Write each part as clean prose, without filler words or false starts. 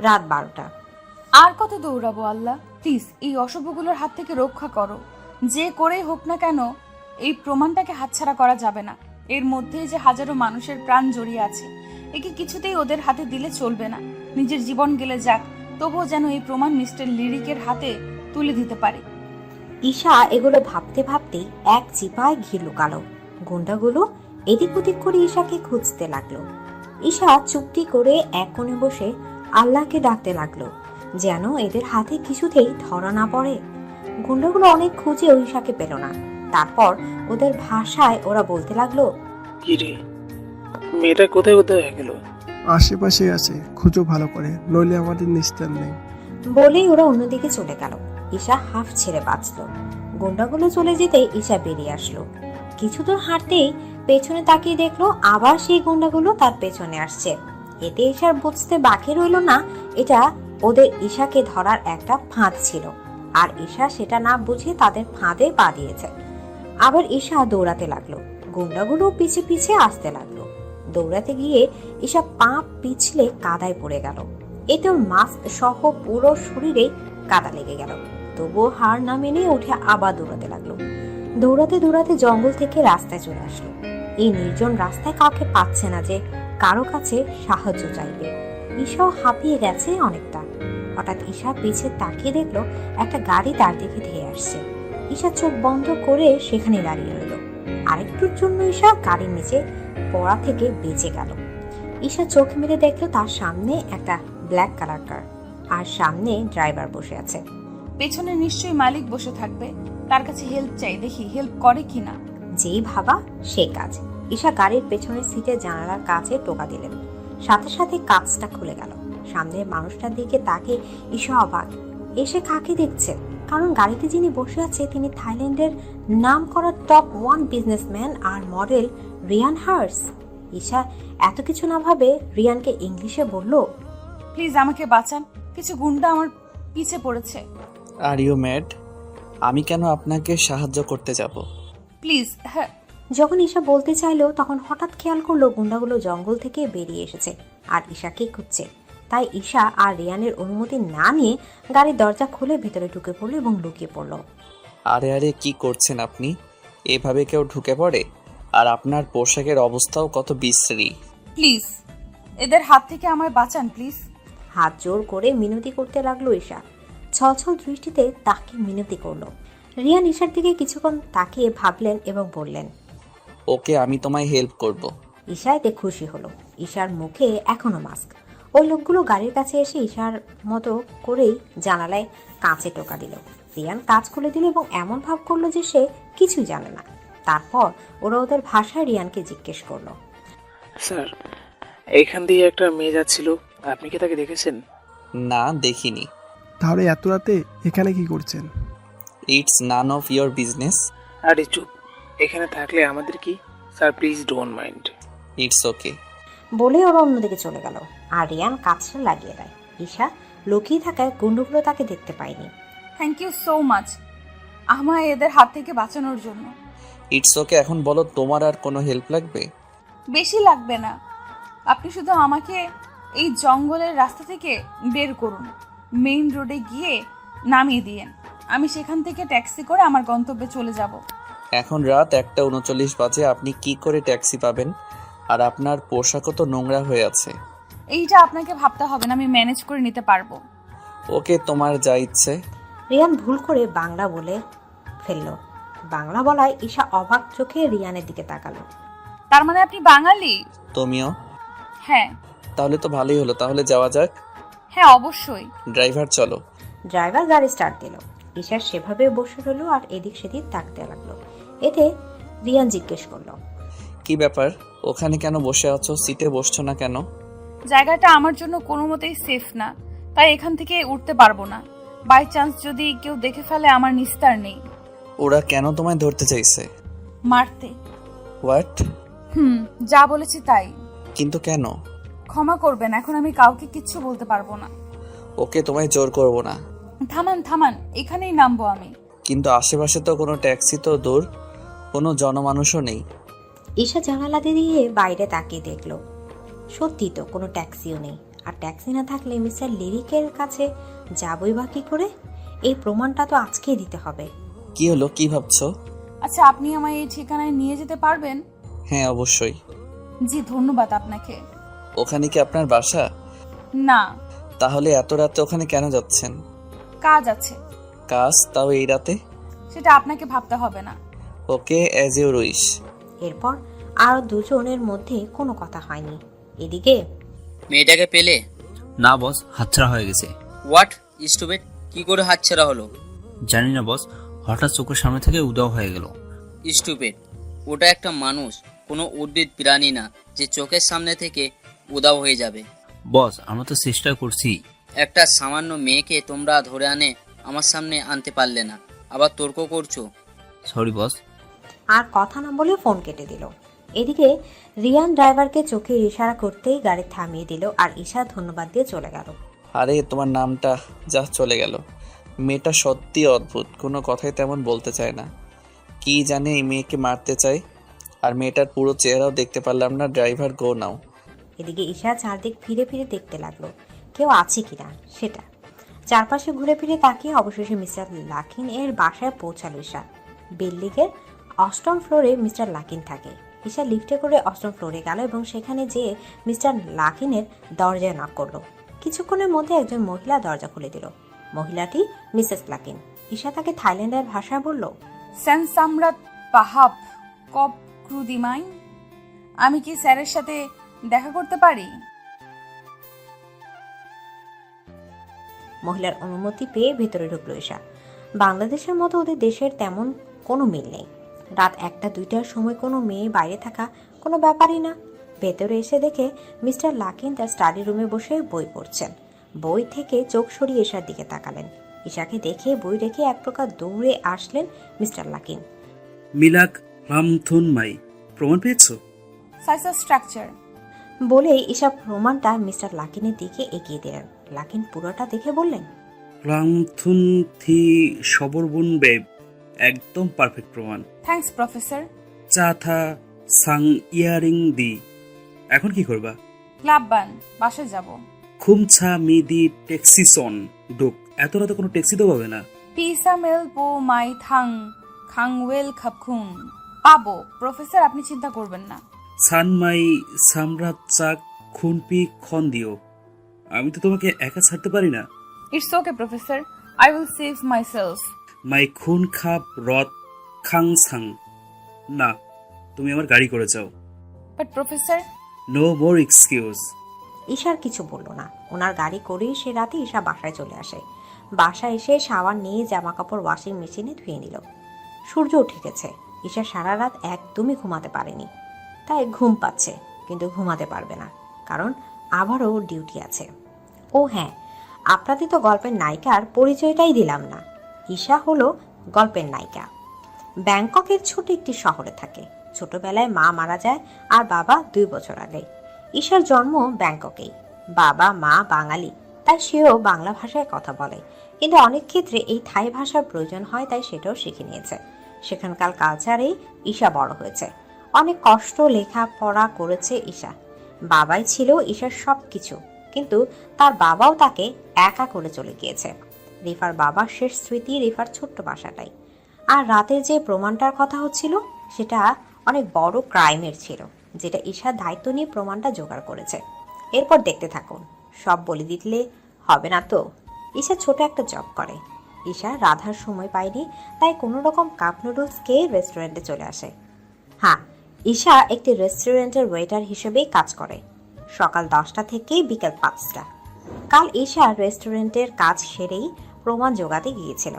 রাত 12টা। আর কত দৌড়াবো আল্লাহ, প্লিজ এই অশুভগুলোর হাত থেকে রক্ষা করো। যে করেই হোক না কেন এই প্রমাণটাকে হাতছাড়া করা যাবে না। এর মধ্যেই যে হাজারো মানুষের প্রাণ জড়িয়ে আছে, একে কিছুতেই ওদের হাতে দিলে চলবে না। নিজের জীবন গেলে যাক, তবুও যেন এই প্রমাণ মিস্টার লিরিকের হাতে তুলে দিতে পারে। ঈশা এগুলো ভাবতে ভাবতেই এক চিপায় ঘি লুকালো। গুন্ডাগুলো এদিক ওদিক করে ঈশাকে খুঁজতে লাগলো। ঈশা চুপটি করে এক কোণে বসে আল্লাহকে ডাকতে লাগলো, যেন এদের হাতে কিছুতেই ধরা না পড়ে। গুন্ডাগুলো অনেক খুঁজেও ঈশাকে পেল না। তারপর ওদের ভাষায় ওরা বলতে লাগলো, কিরে, মেয়েটা কোথায় কোথায় হয়ে গেল? আশেপাশে আছে, খুঁজো ভালো করে, নইলে আমাদের নিস্তার নেই। বলেই ওরা অন্যদিকে চলে গেল। ঈশা হাফ ছেড়ে বাঁচলো। গুন্ডাগুলো চলে যেতে ঈশা বেরিয়ে আসলো। কিছু দূর হাঁটতেই পেছনে তাকিয়ে দেখলো আবার সেই গুন্ডাগুলো তার পেছনে আসছে। এতে ঈশার বুঝতে বাকি রইল না এটা ওদের ঈশাকে ধরার একটা ফাঁদ ছিল, আর ঈশা সেটা না বুঝে তাদের ফাঁদে পা দিয়েছে। আবার ঈশা দৌড়াতে লাগলো। গুন্ডাগুলো পিছে পিছে আসতে লাগলো। দৌড়াতে গিয়ে ঈশা পা পিছলে কাদায় পড়ে গেল। এতে ওর মাস্ক সহ পুরো শরীরে কাদা লেগে গেল। তবুও হার না মেনে উঠে আবার দৌড়াতে লাগলো। দৌড়াতে দৌড়াতে জঙ্গল থেকে রাস্তায় চলে আসলো। এই নির্জন রাস্তায় কাউকে পাচ্ছে না যে কারো কাছে সাহায্য চাইবে। ঈশাও হাঁপিয়ে গেছে অনেকটা। হঠাৎ ঈশা পিছে তাকিয়ে দেখলো একটা গাড়ি তার দিকে ধেয়ে আসছে। ঈশা চোখ বন্ধ করে সেখানে দাঁড়িয়ে রইল। আরেকটুর জন্য ঈশা গাড়ির নিচে পড়া থেকে বেঁচে গেল। ঈশা চোখ মেলে দেখলো তার সামনে একটা ব্ল্যাক কালার কার, আর সামনে ড্রাইভার বসে আছে। পেছনে নিশ্চয়ই মালিক বসে থাকবে, তার কাছে হেল্প চাই, দেখি হেল্প করে কিনা। যেই ভাবা সে কাজ। ঈশা গাড়ির পেছনের সিটে জানালার কাছে টোকা দিলেন। সাথে সাথে কাঁচটা খুলে গেল। সামনের মানুষটার দিকে তাকে ঈশা অবাক। এসে কাকে দেখছে, কারণ গাড়িতে যিনি বসে আছে তিনি থাইল্যান্ডের নাম করা টপ 1 বিজনেসম্যান আর মডেল রিয়ান হার্স। ঈশা এত কিছু না ভাবে রিয়ানকে ইংলিশে বলল, প্লিজ আমাকে বাঁচান, কিছু গুন্ডা আমার পিছে পড়েছে। Are you mad? আমি কেন আপনাকে সাহায্য করতে যাব? প্লিজ। হ্যাঁ। যখন ঈশা বলতে চাইলো তখন হঠাৎ খেয়াল করলো গুন্ডাগুলো জঙ্গল থেকে বেরিয়ে এসেছে আর ঈশাকে খুঁজছে। তাই ঈশা আর রিয়ানের অনুমতি না নিয়ে গাড়ির দরজা খুলে ভেতরে ঢুকে পড়লো এবং লুকিয়ে পড়লো। আরে আরে, কি করছেন আপনি? এভাবে কেউ ঢুকে পড়ে? আর আপনার পোশাকের অবস্থাও কত বিশ্রী। প্লিজ এদের হাত থেকে আমায় বাঁচান প্লিজ। হাত জোর করে মিনতি করতে লাগলো ঈশা। ছলছল দৃষ্টিতে তাকে মিনতি করলো। রিয়ান ঈশার দিকে কিছুক্ষণ তাকিয়ে ভাবলেন এবং বললেন, ওকে, আমি তোমায় হেল্প করব। ঈশা এতে খুশি হলো। ঈশার মুখে এখনো মাস্ক। ওই লোকগুলো গাড়ির কাছে এসে ঈশার মতো করেই জানালায় কাঁচে টোকা দিল। রিয়ান কাঁচ খুলে দিল এবং এমন ভাব করলো যে সে কিছুই জানে না। তারপর ওরা ওদের ভাষায় রিয়ানকে জিজ্ঞেস করলো, স্যার, এখান দিয়ে একটা মেয়ে যাচ্ছিল, আপনি কি তাকে দেখেছেন? না, দেখিনি। তাহলে এত রাতে এখানে কি করছেন? It's none of your business. আরে চুপ, এখানে থাকলে আমাদের কি? Sir please don't mind. It's okay. বলে ওরা অন্যদিকে চলে গেল আর রিয়ান কাঁচটা লাগিয়ে দেয়। ঈশা লুকিয়ে থাকায় গুন্ডুগুলো তাকে দেখতে পায়নি। থ্যাংক ইউ সো মাচ আমায় এদের হাত থেকে বাঁচানোর জন্য। It's okay. এখন বলো, তোমার আর কোনো হেল্প লাগবে? বেশি লাগবে না, আপনি শুধু আমাকে এই জঙ্গলের রাস্তা থেকে বের করুন, মেইন রোডে গিয়ে নামিয়ে দিয়েন। আমি সেখান থেকে ট্যাক্সি করে আমার গন্তব্যে চলে যাব। এখন রাত 1:39 বাজে, আপনি কি করে ট্যাক্সি পাবেন? আর আপনার পোশাকও তো নোংরা হয়ে আছে। এইটা আপনাকে ভাবতে হবে না, আমি ম্যানেজ করে নিতে পারবো। ওকে, তোমার যা ইচ্ছে। রিয়ান ভুল করে বাংলা বলে ফেললো। বাংলা বলায় ঈশা অবাক চোখে রিয়ানের দিকে তাকালো। তার মানে আপনি বাঙালি? তুমিও? হ্যাঁ। তাহলে তো ভালোই হলো, তাহলে যাওয়া যাক। হ্যাঁ অবশ্যই। ড্রাইভার চলো। ড্রাইভার গাড়ি স্টার্ট দিল। ঈশা সেভাবে বসে রইল আর এদিক সেদিক তাকতে লাগলো। এতে রিয়ান জিজ্ঞেস করলো, কি ব্যাপার, ওখানে কেন বসে আছো? সিটে বসছো না কেন? জায়গাটা আমার জন্য কোনো মতেই সেফ না, তাই এখান থেকে উঠতে পারবো না। বাই চান্স যদি কেউ দেখে ফেলে আমার নিস্তার নেই। ওরা কেন তোমায় ধরতে চাইছে? মারতে। হোয়াট? যা বলেছি তাই। কিন্তু কেন? ক্ষমা করবেন, এখন আমি কাউকে কিচ্ছু বলতে পারবো না। ওকে, তোমায় জোর করবো না। থামান থামান, এখানেই নামবো আমি। কিন্তু আশেপাশে তো কোনো ট্যাক্সি তো দূর, কোনো জনমানুষও নেই। ঈশা জানালা দিয়ে বাইরে তাকিয়ে দেখলো। সত্যি তো কোনো ট্যাক্সিও নেই। আর ট্যাক্সি না থাকলে মিস্টার লিরিকের কাছে যাবই বা কি করে? এই প্রমাণটা তো আজকেই দিতে হবে। কি হলো, কি ভাবছো? আচ্ছা, আপনি আমায় এই ঠিকানায় নিয়ে যেতে পারবেন? হ্যাঁ, অবশ্যই। জি, ধন্যবাদ আপনাকে। ওখানে কি আপনার বাসা? না, তাহলে এত রাতে ওখানে কেন যাচ্ছেন? কাজ আছে। কাজ, তাও এই রাতে? সেটা আপনাকে ভাবতে হবে না। ওকে, অ্যাজ ইউর উইশ। এরপর আরো দুজনের মধ্যে কোনো কথা হয়নি। এদিকে মেয়েটাকে পেলে? না বস, হাতছাড়া হয়ে গেছে। হোয়াট স্টুপিড, কি করে হাতছাড়া হলো? জানি না বস, হঠাৎ চোখের সামনে থেকে উধাও হয়ে গেল। স্টুপিড, ওটা একটা মানুষ, কোনো উদ্ভিদ প্রাণী না যে চোখের সামনে থেকে উধাও হয়ে যাবে। বস, আমরা তো চেষ্টা করছি। একটা সামান্য মেয়েকে তোমরা ধরে আনে আমার সামনে আনতে পারলে না, আবার তর্ক করছো। Sorry boss. আর কথা না বলে ফোন কেটে দিল। এদিকে রিয়ান ড্রাইভারকে চোখের ইশারা করতেই গাড়ি থামিয়ে দিল আর ঈশা ধন্যবাদ দিয়ে চলে গেল। আরে তোমার নামটা যা চলে গেল। মেয়েটা সত্যি অদ্ভুত, কোনো কথাই তেমন বলতে চায় না। কি জানে এই মেয়েকে মারতে চায়। আর মেয়েটার পুরো চেহারাও দেখতে পারলাম না। ড্রাইভার গো নাও। এদিকে ঈশা চারদিক ফিরে ফিরে দেখতে লাগলো কেউ আছে কিনা সেটা। চারপাশে ঘুরে ফিরে তাকিয়ে অবশেষে মিস্টার লাকিন এর বাসায় পৌঁছালো ঈশা। বিল্ডিংয়ের 8ম ফ্লোরে মিস্টার লাকিন থাকে। ঈশা লিফটে করে 8ম ফ্লোরে গেল এবং সেখানে যেয়ে মিস্টার লাকিনের দরজায় নক করলো। কিছুক্ষণের মধ্যে একজন মহিলা দরজা খুলে দিল। মহিলাটি মিসেস লাকিন। ঈশা তাকে থাইল্যান্ডের ভাষায় বলল, সেন সামরাত পাহাব কপ ক্রুদিমাই, আমি কি স্যারের সাথে দেখা করতে পারি? মহিলার অনুমতি পেয়ে ভেতরে ঢুকলো ঈশা। বাংলাদেশের মতো ওদের দেশের তেমন কোনো মিল নেই। রাত 1টা-2টার সময় কোনো মেয়ে বাইরে থাকা কোনো ব্যাপারই না। ভেতরে এসে দেখে মিস্টার লাকিন তার স্টাডি রুমে বসে বই পড়ছেন। বই থেকে চোখ সরিয়ে ঈশার দিকে তাকালেন। ঈশাকে দেখে বই রেখে এক প্রকার দৌড়ে আসলেন মিস্টার লাকিন। মিলাক রামথুন মাই, প্রমাণ পেয়েছো? সাইসার স্ট্রাকচার বলে ঈশা প্রমাণটা মিস্টার লাকিনের দিকে এগিয়ে দিলেন। লাকিন পুরোটা দেখে বললেন, রামথুন থি সবরবুন বেব, একদম পারফেক্ট প্রমাণ। Thanks professor. চা থা সাং ইয়ারিং দি। এখন কি করবা? ক্লাব বান, বাসায় যাব। খুমছা মি দি ট্যাক্সি সন ডুক। এত রাতে কোনো ট্যাক্সি তো পাবে না। পিসা মেল পো মাই থাং খাংওয়েল খাপখুন। পাবো প্রফেসর, আপনি চিন্তা করবেন না। সান মাই সামরাত চাক খুনপি খন দিও। আমি তো তোমাকে একা ছাড়তে পারি না। It's okay professor, I will save myself. মাই খুন খাপ রথ খাং সাং। না, তুমি আমার গাড়ি করে যাও। But professor. No more excuse. ঈশার কিছু বলল না। ওনার গাড়ি করেই সে রাতে ঈশা বাসায় চলে আসে। বাসায় এসে শাওয়ার নিয়ে জামা কাপড় ওয়াশিং মেশিনে ধুয়ে নিল। সূর্য উঠে গেছে। ঈশা সারা রাত একদমই ঘুমাতে পারেনি। তাই ঘুম পাচ্ছে, কিন্তু ঘুমাতে পারবে না, কারণ আবারও ডিউটি আছে। ও হ্যাঁ, আপনাদের তো গল্পের নায়িকার পরিচয়টাই দিলাম না। ঈশা হলো গল্পের নায়িকা। ব্যাংককের ছোট একটি শহরে থাকে। ছোটবেলায় মা মারা যায় আর বাবা 2 বছর আগে। ঈশার জন্ম ব্যাংককেই। বাবা মা বাঙালি, তাই সেও বাংলা ভাষায় কথা বলে, কিন্তু অনেক ক্ষেত্রে এই থাই ভাষার প্রয়োজন হয়, তাই সেটাও শিখে নিয়েছে। সেখানকার কালচারেই ঈশা বড় হয়েছে। অনেক কষ্ট লেখাপড়া করেছে ঈশা। বাবাই ছিল ঈশার সব কিছু, কিন্তু তার বাবাও তাকে একা করে চলে গিয়েছে। রিফার বাবার শেষ স্মৃতি রিফার ছোট্ট বাসাটাই। আর রাতে যে প্রমাণটার কথা হচ্ছিল সেটা অনেক বড় ক্রাইমের ছিল, যেটা ঈশা দায়িত্ব নিয়ে প্রমাণটা জোগাড় করেছে। এরপর দেখতে থাকুন। সব বলে দিলে হবে না তো। ঈশা ছোট একটা জব করে। ঈশা রাধার সময় পায়নি, তাই কোনো রকম কাপ নুডলস খেয়ে রেস্টুরেন্টে চলে আসে। হ্যাঁ, ঈশা একটি রেস্টুরেন্টের ওয়েটার হিসেবেই কাজ করে, সকাল 10টা থেকে বিকেল 5টা। কাল ঈশা রেস্টুরেন্টের কাজ সেরেই প্রমাণ জোগাতে গিয়েছিল।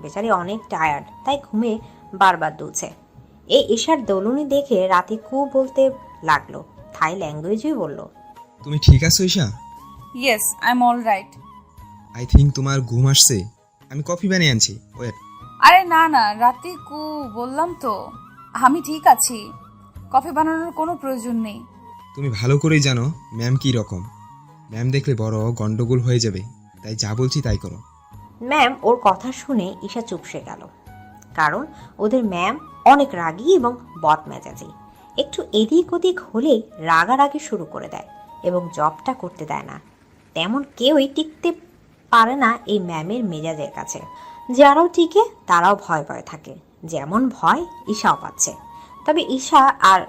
বেচারি অনেক টায়ার্ড, তাই ঘুমে বারবার দুলছে। এই ঈশার দোলুনি দেখে রাতে কু বলতে লাগলো। থাই ল্যাঙ্গুয়েজই বলল, তুমি ঠিক আছো Isha? Yes, I am all right. I think তোমার ঘুম আসছে। আমি কফি বানিয়ে আনছি, ওয়েট। আরে না না, রাতে কু বললাম তো, আমি ঠিক আছি। কফি বানানোর কোনো প্রয়োজন নেই। তুমি ভালো করেই জানো ম্যাম কি রকম। ম্যাম দেখলে বড় গন্ডগোল হয়ে যাবে, তাই যা বলছি তাই করো। ম্যাম ওর কথা শুনে ঈশা চুপসে গেল, কারণ ওদের ম্যাম অনেক রাগী এবং বদমেজাজি। একটু এদিক ওদিক হলেই রাগারাগি শুরু করে দেয় এবং জবটা করতে দেয় না। তেমন কেউই টিকতে পারে না এই ম্যামের মেজাজের কাছে। যারাও টিকে তারাও ভয় ভয় থাকে, যেমন ভয় ঈশাও পাচ্ছে। তবে ঈশা আর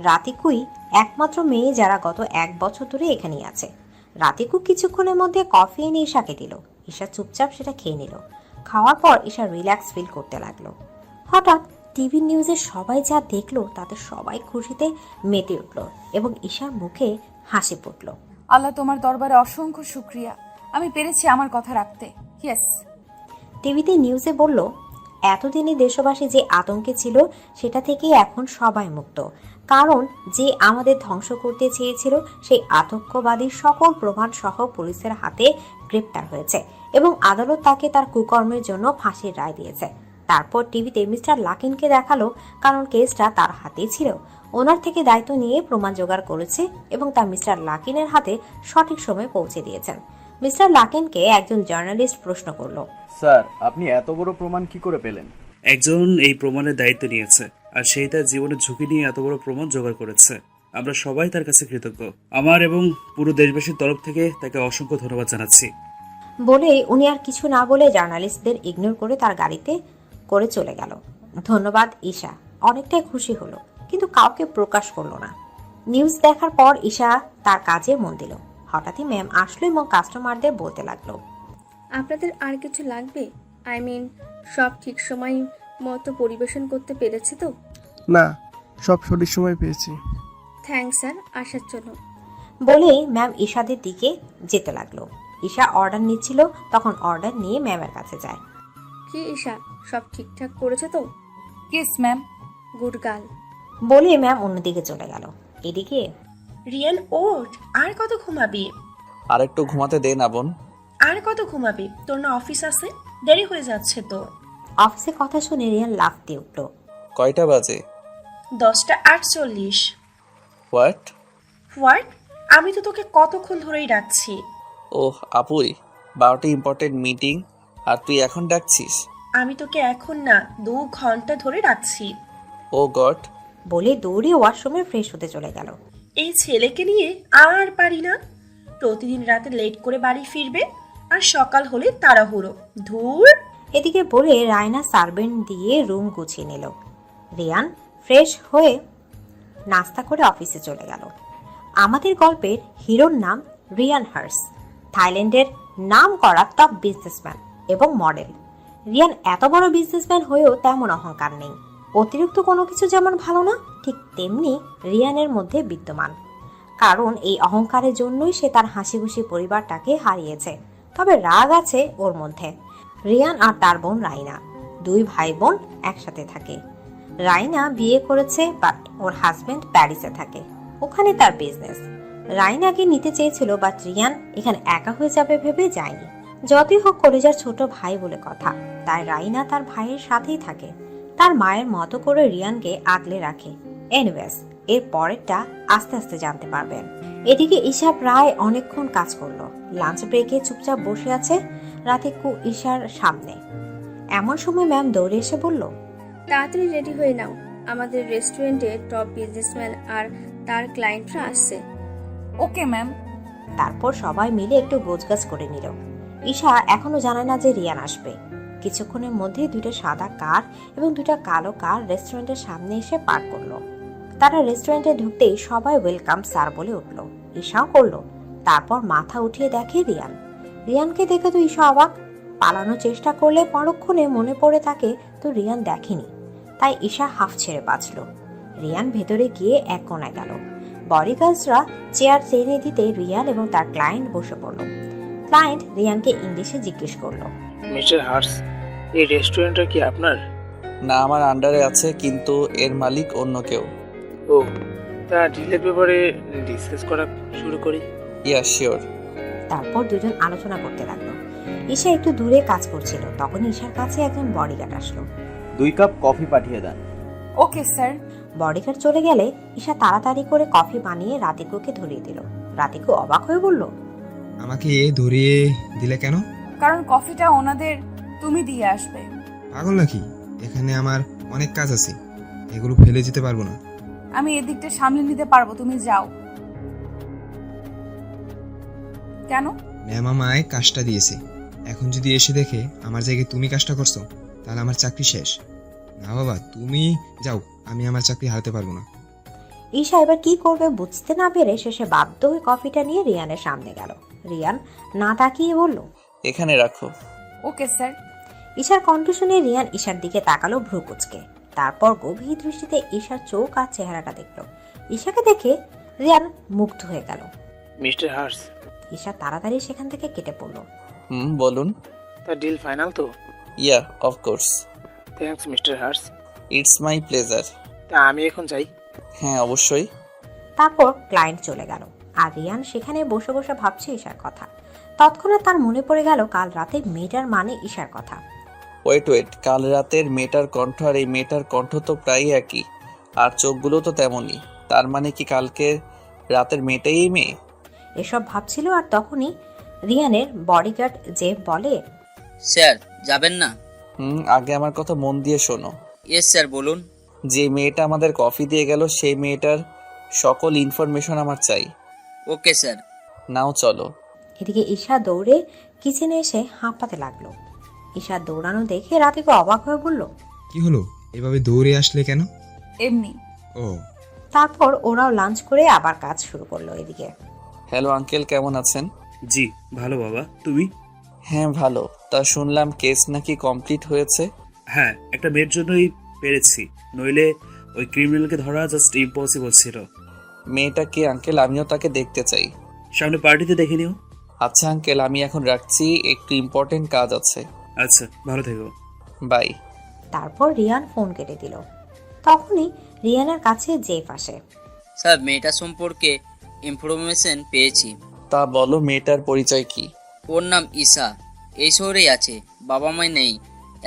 রাতিকুই একমাত্র মেয়ে যারা গত 1 বছর ধরে এখানেই আছে। রাতিকু কিছুক্ষণের মধ্যে কফি এনে ঈশাকে দিল। ঈশা চুপচাপ সেটা খেয়ে নিল। খাওয়ার পর ঈশা রিল্যাক্স ফিল করতে লাগলো। হঠাৎ টিভি নিউজে সবাই যা দেখলো তাতে সবাই খুশিতে মেতে উঠল এবং ঈশার মুখে হাসি ফুটল। আল্লাহ, তোমার দরবারে অসংখ্য শুক্রিয়া, আমি পেরেছি আমার কথা রাখতে। ইয়েস। টিভিতে নিউজে বলল, এতদিনে দেশবাসী যে আতঙ্কে ছিল সেটা থেকে এখন সবাই মুক্ত, কারণ যে আমাদের ধ্বংস করতে চেয়েছিল সেই আতঙ্কবাদীর সকল প্রমাণ সহ পুলিশের হাতে গ্রেপ্তার হয়েছে এবং আদালত তাকে তার কুকর্মের জন্য ফাঁসির রায় দিয়েছে। তারপর টিভিতে মিস্টার লাকিনকে দেখালো, কারণ কেসটা তার হাতেই ছিল। ওনার থেকে দায়িত্ব নিয়ে প্রমাণ জোগাড় করেছে এবং তা মিস্টার লাকিনের হাতে সঠিক সময়ে পৌঁছে দিয়েছেন। মিস্টার লাকিনকে একজন জার্নালিস্ট প্রশ্ন করলো, স্যার, আপনি এত বড় প্রমাণ কি করে পেলেন? একজন এই প্রমাণের দায়িত্ব নিয়েছে, আর সেই তার জীবনের ঝুঁকি নিয়ে এত বড় প্রমাণ জোগাড় করেছে। আমরা সবাই তার কাছে কৃতজ্ঞ। আমার এবং পুরো দেশবাসীর তরফ থেকে তাকে অসংখ্য ধন্যবাদ জানাচ্ছি। বলে উনি আর কিছু না বলে জার্নালিস্টদের ইগনোর করে তার গাড়িতে করে চলে গেল। ধন্যবাদ ঈশা অনেকটাই খুশি হলো, কিন্তু কাউকে প্রকাশ করলো না। নিউজ দেখার পর ঈশা তার কাজে মন দিল। হঠাৎই ম্যাম আসলো এবং কাস্টমারদের বলতে লাগলো, আপনাদের আর কিছু লাগবে? আই মিন, সব ঠিক সময় মতো পরিবেশন করতে পেরেছি তো? না, সব সঠিক সময় পেয়েছি। থ্যাঙ্কস স্যার, আসার জন্য। বলে ম্যাম ঈশাদের দিকে যেতে লাগলো। ঈশা অর্ডার নিচ্ছিল, তখন অর্ডার নিয়ে ম্যামের কাছে যায়। কি ঈশা, সব ঠিকঠাক করেছে তো? Yes ma'am. Good girl. বলে ম্যাম অন্যদিকে চলে গেল। এদিকে রিয়ান, ওঠ, আর কত ঘুমাবি? আর একটু ঘুমাতে দে না বোন। আর কত ঘুমাবি? তোর না অফিস আছে? দেরি হয়ে যাচ্ছে তো। অফিসে কথা শুনে রিয়ান লাফ দিয়ে উঠল। কয়টা বাজে? 10:48। হোয়াট? হোয়াট? আমি তো তোকে কতক্ষণ ধরেই ডাকছি। ওহ আপুই, 12টা ইম্পর্টেন্ট মিটিং আর তুই এখন ডাকছিস? আমি তোকে এখন না, 2 ঘন্টা ধরে ডাকছি। ও গড। বলে দৌড়ে ওয়াশরুমে ফ্রেশ হতে চলে গেল। এই ছেলেকে নিয়ে আর পারি না। প্রতিদিন রাতে লেট করে বাড়ি ফিরবে আর সকাল হলে তাড়াহুড়ো। ধুর। এদিকে বলে রায়না সার্ভেন্ট দিয়ে রুম গুছিয়ে নিল। রিয়ান ফ্রেশ হয়ে নাস্তা করে অফিসে চলে গেল। আমাদের গল্পের হিরোর নাম রিয়ান হার্স, থাইল্যান্ডের নাম করা টপ বিজনেসম্যান এবং মডেল। রিয়ান এত বড় বিজনেসম্যান হয়েও তেমন অহংকার নেই। অতিরিক্ত কোনো কিছু যেমন ভালো না, ঠিক তেমনি রিয়ানের মধ্যে বিদ্যমান। কারণ এই অহংকারের জন্যই সে তার হাসি খুশি পরিবারটাকে হারিয়েছে। তবে রাগ আছে ওর মধ্যে। রিয়ান আর তার বোন রাইনা, 2 ভাই বোন একসাথে থাকে। রাইনা বিয়ে করেছে, বাট ওর হাজবেন্ড প্যারিসে থাকে, ওখানে তার বিজনেস। রাইনাকে নিতে চেয়েছিল, বাট রিয়ান এখানে একা হয়ে যাবে ভেবে যায়নি। যতই হোক কলেজার ছোট ভাই বলে কথা, তাই রাইনা তার ভাইয়ের সাথেই থাকে। তার মায়ের মতো করে রিয়ানকে আগলে রাখে। এনিওয়েজ, এর পরেরটা আস্তে আস্তে জানতে পারবেন। এদিকে ঈশা প্রায় অনেকক্ষণ কাজ করলো। লাঞ্চ ব্রেকে চুপচাপ বসে আছে রাতিকু ঈশার সামনে। এমন সময় ম্যাম দৌড়ে এসে বলল, তাড়াতাড়ি রেডি হয়ে নাও, আমাদের রেস্টুরেন্টে টপ বিজনেসম্যান আর তার ক্লায়েন্টরা আসছে। Okay ma'am. তারপর সবাই মিলে একটু গোছগাছ করে নিল। ঈশা এখনো জানে না যে রিয়ান আসবে। কিছুক্ষণের মধ্যে 2টা সাদা কার এবং 2টা কালো কার রেস্টুরেন্টের সামনে এসে পার্ক করলো। তারা রেস্টুরেন্টে ঢুকতেই সবাই ওয়েলকাম স্যার বলে উঠল। ঈশাও করলো। তারপর মাথা উঠিয়ে দেখে রিয়ান। রিয়ানকে দেখে তো ঈশা অবাক। পালানোর চেষ্টা করলে পরক্ষণে মনে পড়ে থাকে তো রিয়ান দেখেনি। তাই ঈশা হাফ ছেড়ে বাঁচল। রিয়ান ভেতরে গিয়ে এক কোণায় গেল। বডিগার্ডসরা চেয়ার টেনে দিতে রিয়ান এবং তার ক্লায়েন্ট বসে পড়ল। ক্লায়েন্ট রিয়ানকে ইংলিশে জিজ্ঞেস করলো, মিস্টার হার্স, এই রেস্টুরেন্টটা কি আপনার? না, আমার আন্ডারে আছে, কিন্তু এর মালিক অন্য কেউ। ও, তা ডিলের ব্যাপারে ডিসকাস করা শুরু করি। Yeah sure. তারপর দুজন আলোচনা করতে লাগলো। ঈশা একটু দূরে কাজ করছিল, তখন ঈশার কাছে একজন বডিগার্ড আসলো। 2 কাপ কফি পাঠিয়ে দেন। Okay sir. বডিগার্ড চলে গেলে ঈশা তাড়াতাড়ি করে কফি বানিয়ে রাতিকুকে ধরিয়ে দিল। রাতিকু অবাক হয়ে বলল, আমাকে ধরিয়ে দিলে কেন? কারণ কফিটা ওনাদের তুমি দিয়ে আসবে। পাগল নাকি? এখানে আমার অনেক কাজ আছে, এগুলো ফেলে যেতে পারবো না। আমি এদিকটা সামলে নিতে পারবো, তুমি যাও। কেন? ম্যাম আমায় কাজটা দিয়েছে, এখন যদি এসে দেখে আমার জায়গায় তুমি কাজটা করছো তাহলে আমার চাকরি শেষ। না বাবা, তুমি যাও, আমি আমার চাকরি হারাতে পারবো না। ঈশা এবার কি করবে বুঝতে না পেরে শেষে বাধ্য হয়ে কফিটা নিয়ে রিয়ানের সামনে গেল। রিয়ান না তাকিয়ে বলল, এখানে রাখো। Okay sir. ঈশার কণ্ঠ শুনে রিয়ান ঈশার দিকে তাকালো ভ্রু কুঁচকে। তারপর গভীর দৃষ্টিতে ঈশার চোখ আর চেহারাটা দেখল। ঈশাকে দেখে রিয়ান মুগ্ধ হয়ে গেল। মিস্টার হার্স, ঈশা তাড়াতাড়ি সেখান থেকে কেটে পড়ল। বলুন। তা ডিল ফাইনাল তো? Yeah, of course. Thanks mister Hearts. It's my pleasure. তা আমি এখন যাই? হ্যাঁ, অবশ্যই। তারপর ক্লায়েন্ট চলে গেল আর রিয়ান সেখানে বসে বসে ভাবছে ঈশার কথা। তৎক্ষণাৎ তার মনে পড়ে গেল কাল রাতে মেয়েটার মানে ঈশার কথা। ওয়েট, কাল রাতের মেয়েটার কণ্ঠ আর এই মেয়েটার কণ্ঠ তো প্রায় একই, আর চোখগুলো তো তেমনই। তার মানে কি কালকে রাতের মেয়েটাই এই মেয়ে? এসব ভাবছিল আর তখনই রিয়ানের বডিগার্ড যে বলে, স্যার যাবেন না? আগে আমার কথা মন দিয়ে শোনো। ইয়েস স্যার, বলুন। যে মেয়েটা আমাদের কফি দিয়ে গেল সেই মেয়েটার সকল ইনফরমেশন আমার চাই। Okay sir. নাও চলো। এদিকে ঈশা দৌড়ে কিচেনে এসে হাঁপাতে লাগলো। ঈশা দৌড়ানো দেখে রাতিকে অবাক হয়ে বলল, কি হলো, এভাবে দৌড়ে আসলে কেন? এমনি। ও। তারপর ওরাও লাঞ্চ করে আবার কাজ শুরু করলো। এদিকে, হ্যালো আঙ্কেল, কেমন আছেন? জি ভালো বাবা, তুমি? হ্যাঁ ভালো। তা শুনলাম কেস নাকি কমপ্লিট হয়েছে? হ্যাঁ, একটা মেয়ের জন্যই পেরেছি, নইলে ওই ক্রিমিনালকে ধরা জাস্ট ইম্পসিবল ছিল। মেয়েটা কে আঙ্কেল? আমিও তাকে দেখতে চাই। সামনে পার্টিতে দেখে নিও। আচ্ছা আঙ্কেল, আমি এখন রাখছি, একটু ইম্পর্টেন্ট কাজ আছে। আচ্ছা, ভালো থেকো। বাই। তারপর রিয়ান ফোন কেটে দিল। তখনই রিয়ানের কাছে জেফ আসে। স্যার, মেয়েটা সম্পর্কে ইনফরমেশন পেয়েছি। তা বলো, মেয়েটার পরিচয় কি? ওর নাম ঈশা, এই শহরেই আছে, বাবা মা নেই,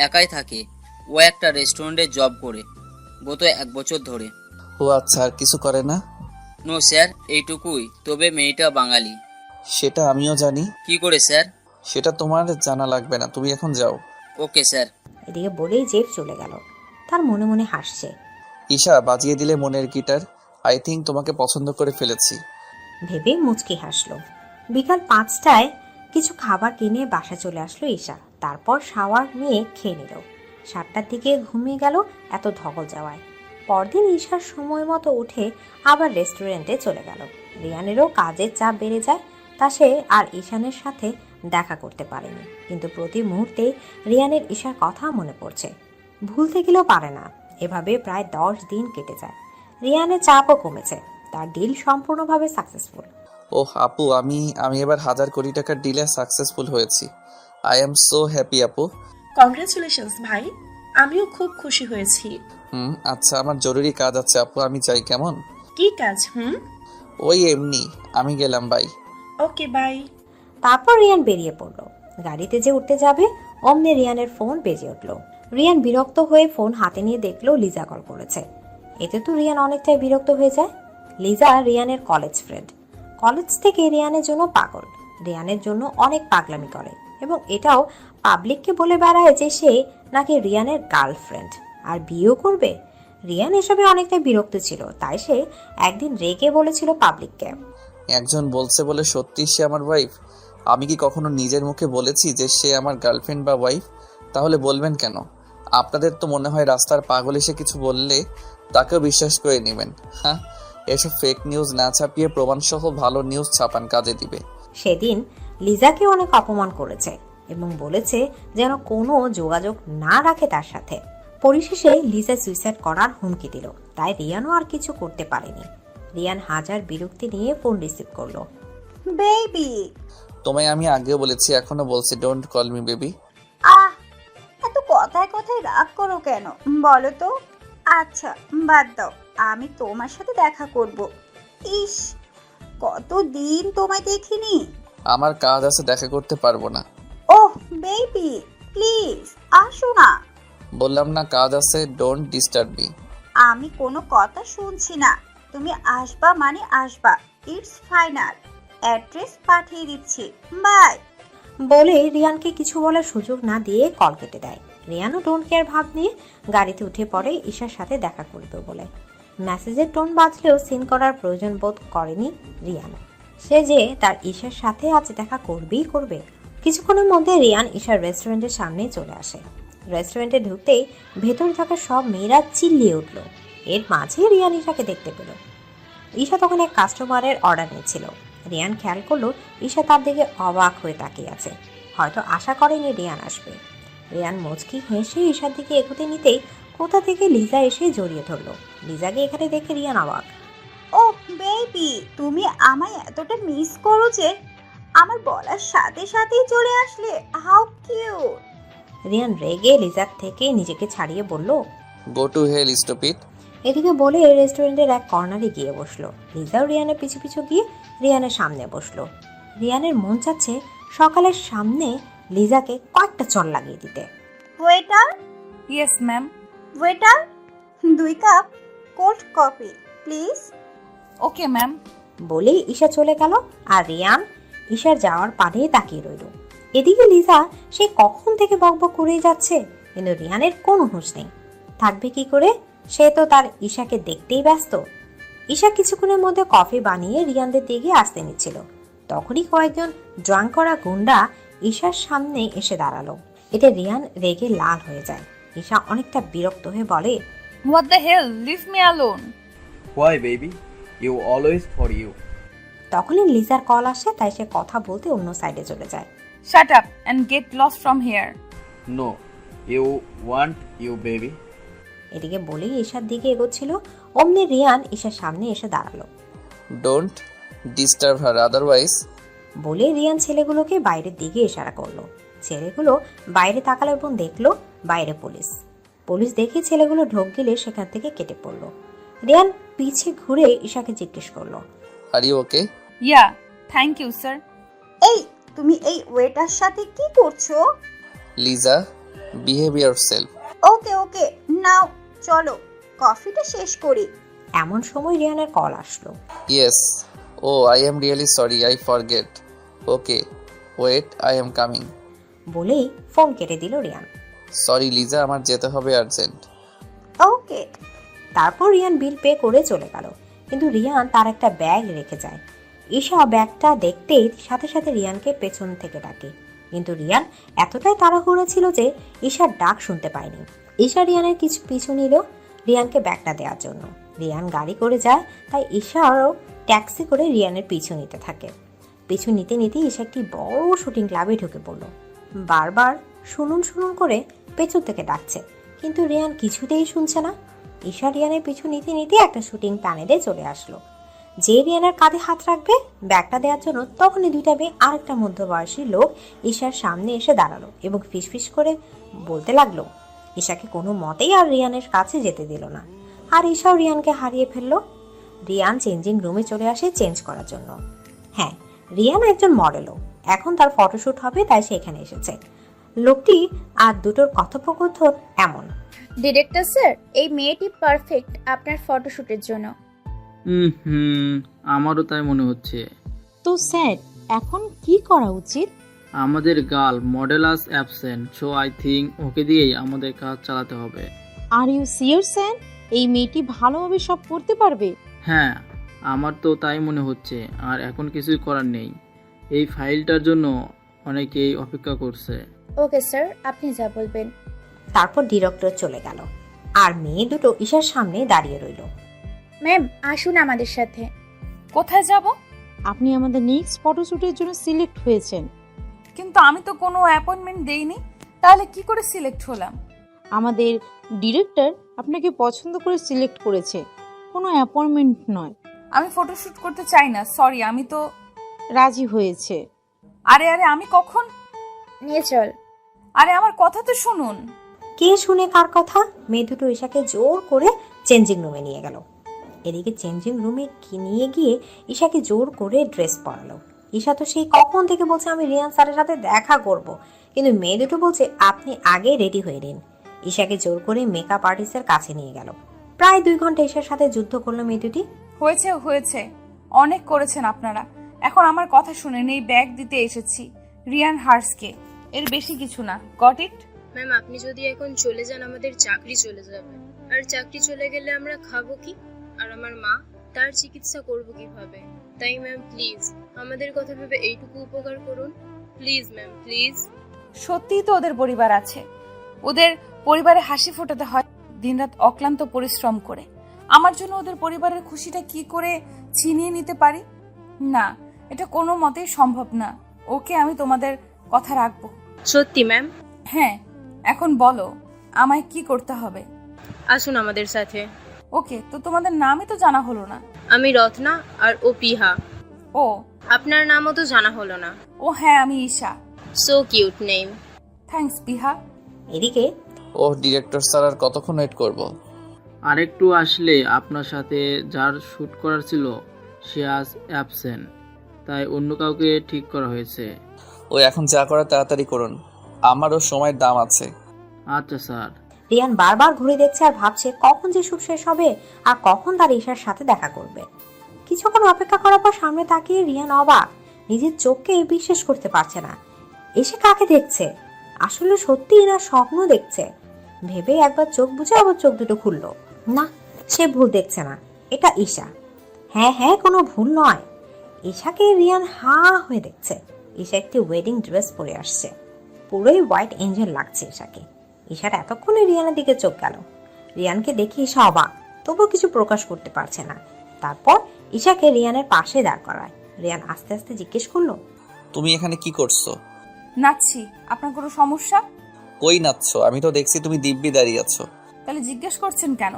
একাই থাকে। ও একটা রেস্টুরেন্টে জব করে গত 1 বছর ধরে। ও আচ্ছা, আর কিছু করে না? নো স্যার, এইটুকুই। তবে মেয়েটা বাঙালি। সেটা আমিও জানি। কি করে স্যার? সেটা তোমার জানা লাগবে না, তুমি এখন যাও। Okay sir. এদিকে বলেই জেফ চলে গেল। তার মনে মনে হাসছে। ঈশা, বাজিয়ে দিলে মনের গিটার। আই থিঙ্ক তোমাকে পছন্দ করে ফেলেছি। ভেবে মুচকি হাসলো। বিকাল 5টায় কিছু খাবার কিনে বাসা চলে আসলো ঈশা। তারপর শাওয়ার নিয়ে খেয়ে নিল। 7টার দিকে ঘুমিয়ে গেল এত ধকল যাওয়ায়। পরদিন ঈশার সময় মতো উঠে আবার রেস্টুরেন্টে চলে গেল। রিয়ানেরও কাজের চাপ বেড়ে যায়, তা সে আর ঈশানের সাথে দেখা করতে পারেনি। কিন্তু প্রতি মুহূর্তে রিয়ানের ঈশার কথা মনে পড়ছে, ভুলতে গেলেও পারে না। এভাবে প্রায় 10 দিন কেটে যায়। রিয়ানের চাপও কমেছে, তার ডিল সম্পূর্ণভাবে সাকসেসফুল। ওহ আপু, আমি এবার 1000 কোটি টাকার ডিলে সাকসেসফুল হয়েছি। আই এম সো হ্যাপি আপু। কংগ্রেচুলেশনস ভাই, আমিও খুব খুশি হয়েছি। আচ্ছা, আমার জরুরি কাজ আছে আপু, আমি যাই। কেমন? কি কাজ? ওই এমনি, আমি গেলাম, বাই। Okay bye. তারপর রিয়ান বেরিয়ে পড়ল। গাড়িতে যে উঠতে যাবে অমনি রিয়ানের ফোন বেজে উঠল। রিয়ান বিরক্ত হয়ে ফোন হাতে নিয়ে দেখলো লিজা কল করেছে। এতে তো রিয়ান অনেকটাই বিরক্ত হয়ে যায়। লিজা রিয়ানের কলেজ ফ্রেন্ড। কলেজ থেকে রিয়ানের জন্য পাগল, রিয়ানের জন্য অনেক পাগলামি করে এবং এটাও পাবলিককে বলে বেড়ায় যে সে নাকি রিয়ানের গার্লফ্রেন্ড আর বিয়েও করবে। রিয়ান এসবে অনেকটাই বিরক্ত ছিল, তাই সে একদিন রেগে বলেছিল পাবলিককে, একজন বলছে বলে সত্যি সে আমার ওয়াইফ? আমি কি কখনো নিজের মুখে বলেছি যে সে আমার গার্লফ্রেন্ড বা ওয়াইফ? তাহলে বলবেন কেন? আপনাদের তো মনে হয় রাস্তার পাগল এসে কিছু বললে তাকেও বিশ্বাস করে নেবেন। হ্যাঁ, এসব ফেক নিউজ না ছাপিয়ে প্রমাণসহ ভালো নিউজ ছাপান, কাজে দিবে। সেদিন লিজাকে অনেক অপমান করেছে এবং বলেছে যেন কোনো যোগাযোগ না রাখে তার সাথে। পরিশেষে লিজা সুইসাইড করার হুমকি দিল, তাই রিয়ানও আর কিছু করতে পারেনি। রিয়ান হাজার বিরক্তি নিয়ে ফোন রিসিভ করলো। বেবি, তোমায় আমি আগেও বলেছি, এখনো বলছি, ডোন্ট কল মি বেবি। এত কথায় কথায় রাগ করো কেন বলো তো? আচ্ছা বাদ দাও, আমি তোমার সাথে দেখা করব। ইস, কতদিন তোমায় দেখিনি। আমার কাজ আছে, দেখা করতে পারবো না। ওহ বেবি, প্লিজ আসো না। বললাম না কাজ আছে, ডোন্ট ডিস্টার্ব মি। আমি কোনো কথা শুনছি না, তুমি আসবা মানে আসবা। ইটস ফাইনাল, অ্যাড্রেস পাঠিয়ে দিচ্ছি, বাই। বলে রিয়ানকে কিছু বলার সুযোগ না দিয়ে কল কেটে দেয়। রিয়ানও ডোন্ট কেয়ার ভাব নিয়ে গাড়িতে উঠে পড়ে ঈশার সাথে দেখা করবে বলে। মেসেজের টোন বাজলেও সিন করার প্রয়োজন বোধ করেনি রিয়ান। সে যে তার ঈশার সাথে আজ দেখা করবেই করবে। কিছুক্ষণের মধ্যে রিয়ান ঈশার রেস্টুরেন্টের সামনে চলে আসে। রেস্টুরেন্টে ঢুকতেই ভেতরে থাকা সব মেয়েরা চিল্লিয়ে উঠল। এর মাঝে রিয়ান ঈশাকে দেখতে পেল। ঈশা তখন এক কাস্টমারের অর্ডার নিচ্ছিল। রিয়ান খেয়াল করলো ঈশা তার দিকে অবাক হয়ে তাকিয়ে আছে, হয়তো আশা করেনি রিয়ান আসবে। রিয়ান মুচকি হেসে ঈশার দিকে এগোতে নিতেই কোথা থেকে লিজা এসে জড়িয়ে ধরলো। লিজাকে এখানে দেখে রিয়ান অবাক। ও বেবি, তুমি আমায় এতটা মিস করো যে আমার বলার সাথে সাথেই চলে আসলে। How cute. রিয়ান রেগে লিজার থেকে নিজেকে ছাড়িয়ে বলল, গো টু হেল স্টুপিড। এদিকে বলে রেস্টুরেন্টের এক কর্নারে গিয়ে বসলো। লিজাও রিয়ানের পিছু পিছু গিয়ে রিয়ানের সামনে বসলো। রিয়ানের মন চাচ্ছে সকালের সামনে লিজাকে কয়েকটা চড় লাগিয়ে দিতে। Waiter. Yes ma'am. Waiter, 2 cup cold coffee please. Okay ma'am. বলেই ঈশা চলে গেল আর রিয়ান ঈশার যাওয়ার পানে তাকিয়ে রইল। এদিকে লিজা সে কখন থেকে বকবক করেই যাচ্ছে, কিন্তু রিয়ানের কোনো হুঁশ নেই। থাকবে কি করে, সে তো তার ঈশাকে দেখতেই ব্যস্ত। ঈশা কিছুক্ষণের মধ্যে কফি বানিয়ে রিয়ানদের দিকে আসতে নিচ্ছিল। তখনই কয়েকজন ড্রাঙ্ক করা গুন্ডা ঈশার সামনে এসে দাঁড়ালো। এতে রিয়ান রেগে লাল হয়ে যায়। ঈশা অনেকটা বিরক্ত হয়ে বলে, what the hell, leave me alone. Why baby, you always for you. তখনই লিজার কল আসে, তাই সে কথা বলতে অন্য সাইডে চলে যায়। Shut up and get lost from here. No, you want you baby. এদিকে বলেই ঈশার দিকে এগোচ্ছিল, অমনি রিয়ান ঈশার সামনে এসে দাঁড়ালো। Don't disturb her otherwise. বলে রিয়ান ছেলেগুলোকে বাইরের দিকে ইশারা করলো। ছেলেগুলো বাইরে তাকালো এবং দেখলো বাইরে পুলিশ। পুলিশ দেখে ছেলেগুলো ঢোক গেলে সেখান থেকে কেটে পড়লো। রিয়ান পিছে ঘুরে ঈশাকে জিজ্ঞেস করলো, are you okay? Yeah, thank you sir. এই তুমি এই ওয়েটার সাথে কি করছো? Liza, behave yourself. Okay okay, now চলো কফিটা শেষ করি। এমন সময় রিয়ানের কল আসলো। Yes, oh I am really sorry, I forget. Okay wait, I am coming. বলেই ফোন কেটে দিল রিয়ান। সরি লিজা, আমার যেতে হবে আর্জেন্ট। ওকে। তারপর রিয়ান বিল পে করে চলে গেল, কিন্তু রিয়ান তার একটা ব্যাগ রেখে যায়। ঈশা ব্যাগটা দেখতেই সাথে সাথে রিয়ানকে পেছন থেকে ডাকে, কিন্তু রিয়ান এতটাই তাড়াহুড়ো ছিল যে ঈশার ডাক শুনতে পায়নি। ঈশা রিয়ানের কিছু পিছু নিল রিয়ানকে ব্যাগটা দেওয়ার জন্য। রিয়ান গাড়ি করে যায়, তাই ঈশাও ট্যাক্সি করে রিয়ানের পিছু নিতে থাকে। পিছু নিতে নিতে ঈশা একটি বড় শুটিং ক্লাবে ঢুকে পড়ল। বারবার শুনুন শুনুন করে পেছন থেকে ডাকছে, কিন্তু রিয়ান কিছুতেই শুনছে না। ঈশা রিয়ানের পিছু নিতে নিতে একটা শুটিং প্যানেলে চলে আসলো। যে রিয়ানের কাঁধে হাত রাখবে ব্যাগটা দেওয়ার জন্য, তখনই দুইটা মেয়ে আরেকটা মধ্যবয়সী লোক ঈশার সামনে এসে দাঁড়ালো এবং ফিসফিস করে বলতে লাগলো। ঈশাকে কোনো মতেই আর রিয়ানের কাছে যেতে দিল না, আর ঈশাও রিয়ানকে হারিয়ে ফেললো। রিয়ান চেঞ্জিং রুমে চলে আসে চেঞ্জ করার জন্য। হ্যাঁ, রিয়ান একজন মডেলও, এখন তার ফটোশ্যুট হবে, তাই সে এখানে এসেছে। লোকটি আর দুটোর কথোপকথন এমন। ডিরেক্টর স্যার, এই মেয়েটি পারফেক্ট আপনার ফটোশুটের জন্য। আমারও তাই মনে হচ্ছে। তো স্যার, এখন কি করা উচিত? আমাদের girl model's absent, so I think ওকে দিয়েই আমাদের কাজ চালাতে হবে। আর ইউ সিওর স্যার, এই মেয়েটি ভালোভাবে সব করতে পারবে? হ্যাঁ, আমার তো তাই মনে হচ্ছে। আর এখন কিছুই করার নেই, এই ফাইলটার জন্য অনেকেই অপেক্ষা করছে। ওকে স্যার, আপনি যা বলবেন। তারপর ডিরেক্টর চলে গেল, আর মেয়ে দুটো ঈশার সামনে দাঁড়িয়ে রইল। ম্যাম, আসুন আমাদের সাথে। কোথায় যাব? আপনি আমাদের নেক্সট ফটোশুটের জন্য সিলেক্ট হয়েছেন। কিন্তু আমি তো কোনো অ্যাপয়েন্টমেন্ট দেইনি, তাহলে কি করে সিলেক্ট হলাম? আমাদের ডিরেক্টর আপনাকে পছন্দ করে সিলেক্ট করেছে, কোনো অ্যাপয়েন্টমেন্ট নয়। আমি ফটোশুট করতে চাই না, সরি। আমি তো রাজি হয়েছে। আরে আরে, আমি কখন? নিয়ে চল। আরে আমার কথা তো শুনুন। কে শুনে কার কথা? মেয়ে দুটো ঈশাকে জোর করে চেঞ্জিং রুমে নিয়ে গেল। এদিকে চেঞ্জিং রুমে নিয়ে গিয়ে ঈশাকে জোর করে ড্রেস পরালো। ঈশা তো সেই কখন থেকে বলছে আমি রিয়ান স্যারের সাথে দেখা করব, কিন্তু মেয়ে দুটো বলছে আপনি আগে রেডি হয়ে নিন। ঈশাকে জোর করে মেকআপ আর্টিস্টের কাছে নিয়ে গেল। প্রায় 2 ঘন্টা ঈশার সাথে যুদ্ধ করলো মেয়ে দুটি। হয়েছে হয়েছে, অনেক করেছেন আপনারা। এখন আমার কথা শুনেন, এই ব্যাগ দিতে এসেছি রিয়ান হার্সকে, এর বেশি কিছু না। Got it? ম্যাম, আপনি যদি এখন চলে যান আমাদের চাকরি চলে যাবে, আর চাকরি চলে গেলে আমরা খাবো কি? আর আমার মা, তার চিকিৎসা করব কিভাবে? তাই ম্যাম প্লিজ আমাদের কথা ভেবে এইটুকু উপকার করুন প্লিজ ম্যাম, প্লিজ। সত্যিই তো ওদের পরিবার আছে, ওদের পরিবারে হাসি ফোটাতে হয় দিনরাত অক্লান্ত পরিশ্রম করে। আমার জন্য ওদের পরিবারের খুশিটা কি করে ছিনিয়ে নিতে পারি? না, এটা কোনো মতেই সম্ভব না। ওকে, আমি তোমাদের কথা রাখবো। সত্যি ম্যাম? হ্যাঁ, এখন বলো আমায় কি করতে হবে? আসুন আমাদের সাথে। ওকে, তো তোমাদের নামই তো জানা হলো না। আমি রত্না আর ও পিহা। ও, আপনার নামও তো জানা হলো না। ও হ্যাঁ, আমি Isha. So cute name. Thanks Piha. এদিকে ও ডিরেক্টর স্যার, আর কতক্ষণ ওয়েট করব? আরেকটু আসলে আপনার সাথে যার শ্যুট করার ছিল সে আজ অ্যাবসেন্ট, তাই অন্য কাউকে ঠিক করা হয়েছে। ও এখন যা করার তাড়াতাড়ি করুন, আমারও সময়ের দাম আছে। আচ্ছা স্যার। রিয়ান বারবার ঘুরে দেখছে আর ভাবছে কখন যে শুট শেষ হবে আর কখন তার ঈশার সাথে দেখা করবে। কিছুক্ষণ অপেক্ষা করার পর সামনে তাকিয়ে রিয়ান অবাক, নিজের চোখকে বিশ্বাস করতে পারছে না। এসে কাকে দেখছে? আসলে সত্যি না স্বপ্ন দেখছে ভেবে একবার চোখ বুঝে আবার চোখ দুটো খুললো। না, সে ভুল দেখছে না, এটা ঈশা। হ্যাঁ, কোনো ভুল নয়। ঈশাকে রিয়ান হা হয়ে দেখছে। ঈশা একটি ওয়েডিং ড্রেস পরে আসছে, পুরোই হোয়াইট এঞ্জেল লাগছে ঈশাকে। ঈশার এতক্ষণে রিয়ানের দিকে চোখ গেল। রিয়ানকে দেখে ঈশা অবাক, তবুও কিছু প্রকাশ করতে পারছে না। তারপর ঈশাকে রিয়ানের পাশে দাঁড় করায়। রিয়ান আস্তে আস্তে জিজ্ঞেস করলো, তুমি এখানে কি করছো? নাচছি। আপনার কোনো সমস্যা? কই নাচছো? আমি তো দেখছি তুমি দিব্যি দাঁড়িয়ে আছো। তাহলে জিজ্ঞেস করছেন কেন?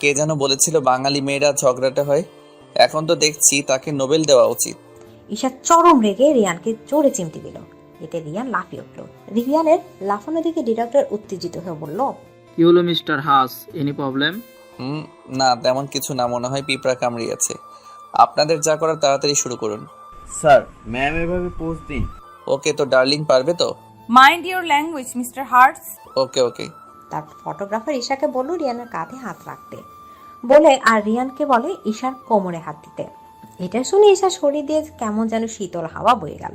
কে যেন বলেছিল বাঙালি মেয়েরা ঝগড়াটা হয়, এখন তো দেখছি তাকে নোবেল দেওয়া উচিত। ঈশা চরম রেগে রিয়ানকে জোরে চিমটি দিল। এতে রিয়ান লাফিয়ে উঠল। রিয়ানের লাফানোর দিকে ডিরেক্টর উত্তেজিত হয়ে বলল, কি হলো মিস্টার হাস, এনি প্রবলেম? না, তেমন কিছু না, মনে হয় পিঁপড়া কামড়িয়েছে। আপনাদের যা করার তাড়াতাড়ি শুরু করুন। স্যার, ম্যাম এভাবে পোজ দিন। ওকে, তো ডার্লিং পারবে তো? Mind your language mister Hearts. Okay. তার ফটোগ্রাফার ঈশাকে বলল রিয়ানের কাঁধে হাত রাখতে বলে, আর রিয়ানকে বলে ঈশার কোমরে হাত দিতে। এটা শুনে ঈশার শরীর দিয়ে কেমন যেন শীতল হাওয়া বয়ে গেল।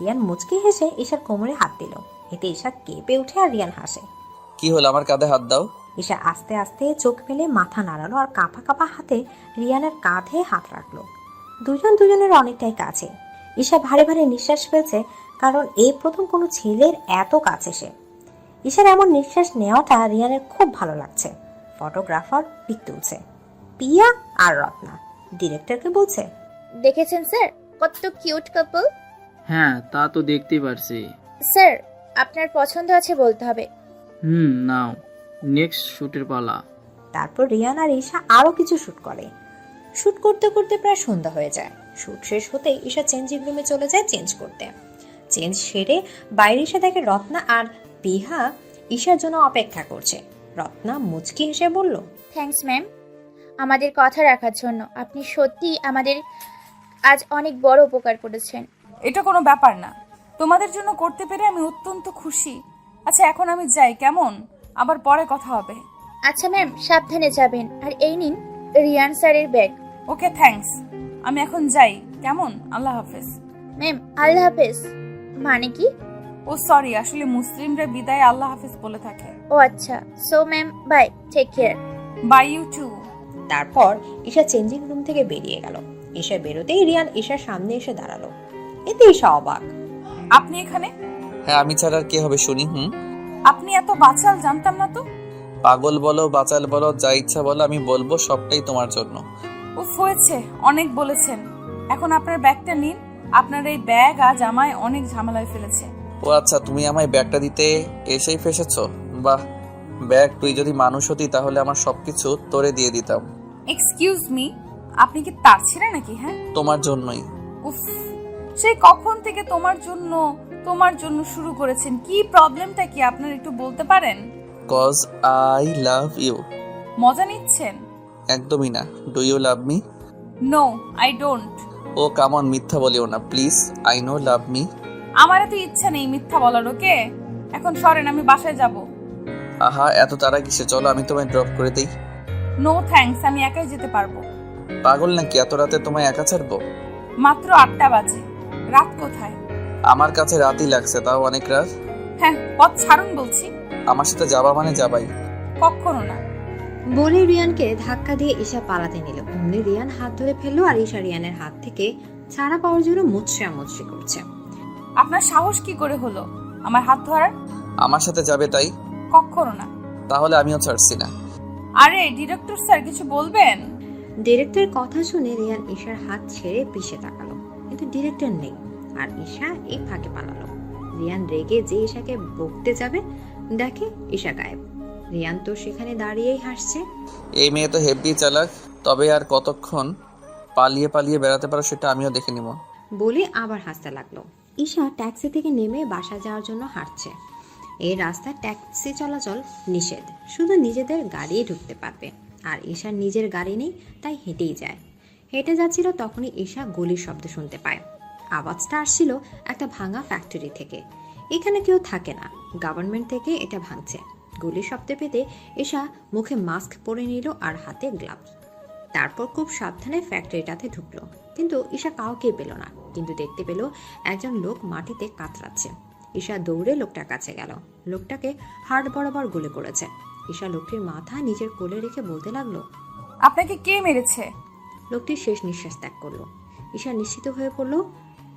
রিয়ান মুচকি হেসে ঈশার কোমরে হাত দিল। এতে ঈশা কেঁপে উঠে আর রিয়ান হাসে। কি হলো, আমার কাঁধে হাত দাও। ঈশা আস্তে আস্তে চোখ মেলে মাথা নাড়ালো আর কাঁপা কাঁপা হাতে রিয়ানের কাঁধে হাত রাখলো। দুজনের অনেকটাই কাছে। ঈশা ভারী ভারী নিঃশ্বাস ফেলছে, কারণ এই প্রথম কোনো ছেলের এত কাছে সে। ঈশার এমন নিঃশ্বাস নেওয়াটা রিয়ানের খুব ভালো লাগছে। ফটোগ্রাফার পিক তুলছে, পিয়া আর রত্না ডিরেক্টরকে বলছে, দেখেছেন স্যার কত কিউট কাপল? হ্যাঁ, তা তো দেখতেই পারছি। স্যার, আপনার পছন্দ আছে বলতে হবে। নাও নেক্সট শুটের পালা। তারপর রিয়ান আর ঈশা আরো কিছু শুট করে। শুট করতে করতে প্রায় সন্ধ্যা হয়ে যায়। শুট শেষ হতেই ঈশা চেঞ্জিং রুমে চলে যায় চেঞ্জ করতে। চেঞ্জ সেরে বাইরে এসে দেখে রত্না আর পিহা ঈশার জন্য অপেক্ষা করছে। রত্না মুচকি হেসে বলল, থ্যাঙ্কস ম্যাম, আমাদের কথা রাখার জন্য। আপনি সত্যি আমাদের আজ অনেক বড় উপকার করেছেন। এটা কোনো ব্যাপার না, তোমাদের জন্য করতে পেরে আমি অত্যন্ত খুশি। আচ্ছা, এখন আমি যাই, কেমন? আবার পরে কথা হবে। আচ্ছা ম্যাম, সাবধানে যাবেন। আর এই নিন রিয়ান স্যারের ব্যাগ। ওকে, থ্যাঙ্কস। আমি এখন যাই, কেমন? আল্লাহ হাফেজ। ম্যাম, আল্লাহ হাফেজ মানে কি? ও সরি, আসলে মুসলিমরা বিদায় আল্লাহ হাফেজ বলে থাকে। ও আচ্ছা, so ma'am bye, take care. Bye you too. তারপর ঈশা চেঞ্জিং রুম থেকে বেরিয়ে গেল। ঈশা বেরোতেই রিয়ান ঈশার সামনে এসে দাঁড়ালো। এতে ঈশা অবাক। আপনি এখানে? হ্যাঁ, আমি ছাড়া আর কে হবে শুনি? আপনি এত বাচাল, জানতাম না তো। পাগল বলো, বাচাল বলো, যা ইচ্ছা বলো, আমি বলবো সবটাই তোমার জন্য। উফ, হয়েছে, অনেক বলেছেন। এখন আপনার ব্যাগটা নিন। আপনার এই ব্যাগ আজ আমায় অনেক ঝামেলায় ফেলেছে। ও আচ্ছা, তুমি আমায় ব্যাগটা দিতে এসেই ফেসেছো? বাহ, ব্যাগ, তুই যদি মানুষ হতি তাহলে আমার সবকিছু তোরে দিয়ে দিতাম। এক্সকিউজ মি, আপনি কি তার ছিঁড়ে নাকি? হ্যাঁ, তোমার জন্যই। উফ, সেই কখন থেকে তোমার জন্য শুরু করেছেন? কি প্রবলেমটা কি আপনার একটু বলতে পারেন? Cause I love you. মজা নিচ্ছেন? একদমই না। Do you love me? No, I don't. Oh come on, মিথ্যা বলিও না please. I know love me. আমার এত ইচ্ছা নেই মিথ্যা বলার। ওকে, এখন সরেন, আমি বাসায় যাব। আহা, এত তারা কিসে? চলো আমি তোমায় ড্রপ করে দেই। নো থ্যাঙ্কস, আমি একাই যেতে পারবো। পাগল নাকি, এত রাতে তোমায় একা ছাড়বো? মাত্র 8টা বাজে। রাত কোথায়? আমার কাছে রাতই লাগছে, তাও অনেক রাত। হ্যাঁ, পথ ছাড়ুন বলছি। আমার সাথে যাবা মানে যাবাই। কখনো না। বলে রিয়ানকে ধাক্কা দিয়ে ঈশা পালাতে নিল। অমনি রিয়ান হাত ধরে ফেললো আর ঈশা রিয়ানের হাত থেকে ছাড়া পাওয়ার জন্য মুচড়ে করছে। আপনার সাহস কি করে হলো আমার হাত ধরার? আমার সাথে যাবে তাই? কখনো না। তাহলে আমিও ছাড়ছি না। আরে ডিরেক্টর স্যার কিছু বলবেন? ডিরেক্টরের কথা শুনে রিয়ান ঈশার হাত ছেড়ে পিছে তাকালো, কিন্তু ডিরেক্টর নেই আর ঈশা এই ফাঁকে পালালো। রিয়ান রেগে যে ঈশাকে বকতে যাবে, দেখে ঈশা গায়েব। রিয়ান তো সেখানে দাঁড়িয়েই হাসছে। এই মেয়ে তো হেব্বি চালাক, তবে আর কতক্ষণ পালিয়ে পালিয়ে বেড়াতে পারো সেটা আমিও দেখে নিব। বলে আবার হাসতে লাগলো। ঈশা ট্যাক্সি থেকে নেমে বাসা যাওয়ার জন্য হাঁটছে। এই রাস্তায় ট্যাক্সি চলাচল নিষেধ, শুধু নিজেদের গাড়ি ঢুকতে পারবে। আর ঈশার নিজের গাড়ি নেই, তাই হেঁটেই যায়। হেঁটে যাচ্ছিল তখনই ঈশা গুলির শব্দ শুনতে পায়। আওয়াজটা আসছিল একটা ভাঙা ফ্যাক্টরি থেকে। এখানে কেউ থাকে না, গভর্নমেন্ট থেকে এটা ভাঙছে। গুলির শব্দ পেতে ঈশা মুখে মাস্ক পরে নিল আর হাতে গ্লাভস। তারপর খুব সাবধানে ফ্যাক্টরিটাতে ঢুকলো, কিন্তু ঈশা কাউকে পেল না। কিন্তু দেখতে পেল একজন লোক মাটিতে কাতরাচ্ছে। ঈশা দৌড়ে লোকটার কাছে গেল। লোকটাকে হাড় বরাবর গুলি করেছে। ঈশা লোকটির মাথা নিজের কোলে রেখে বলতে লাগলো, আপনাকে কে মেরেছে? লোকটি শেষ নিঃশ্বাস ত্যাগ করলো। ঈশা নিশ্চিত হয়ে পড়ল,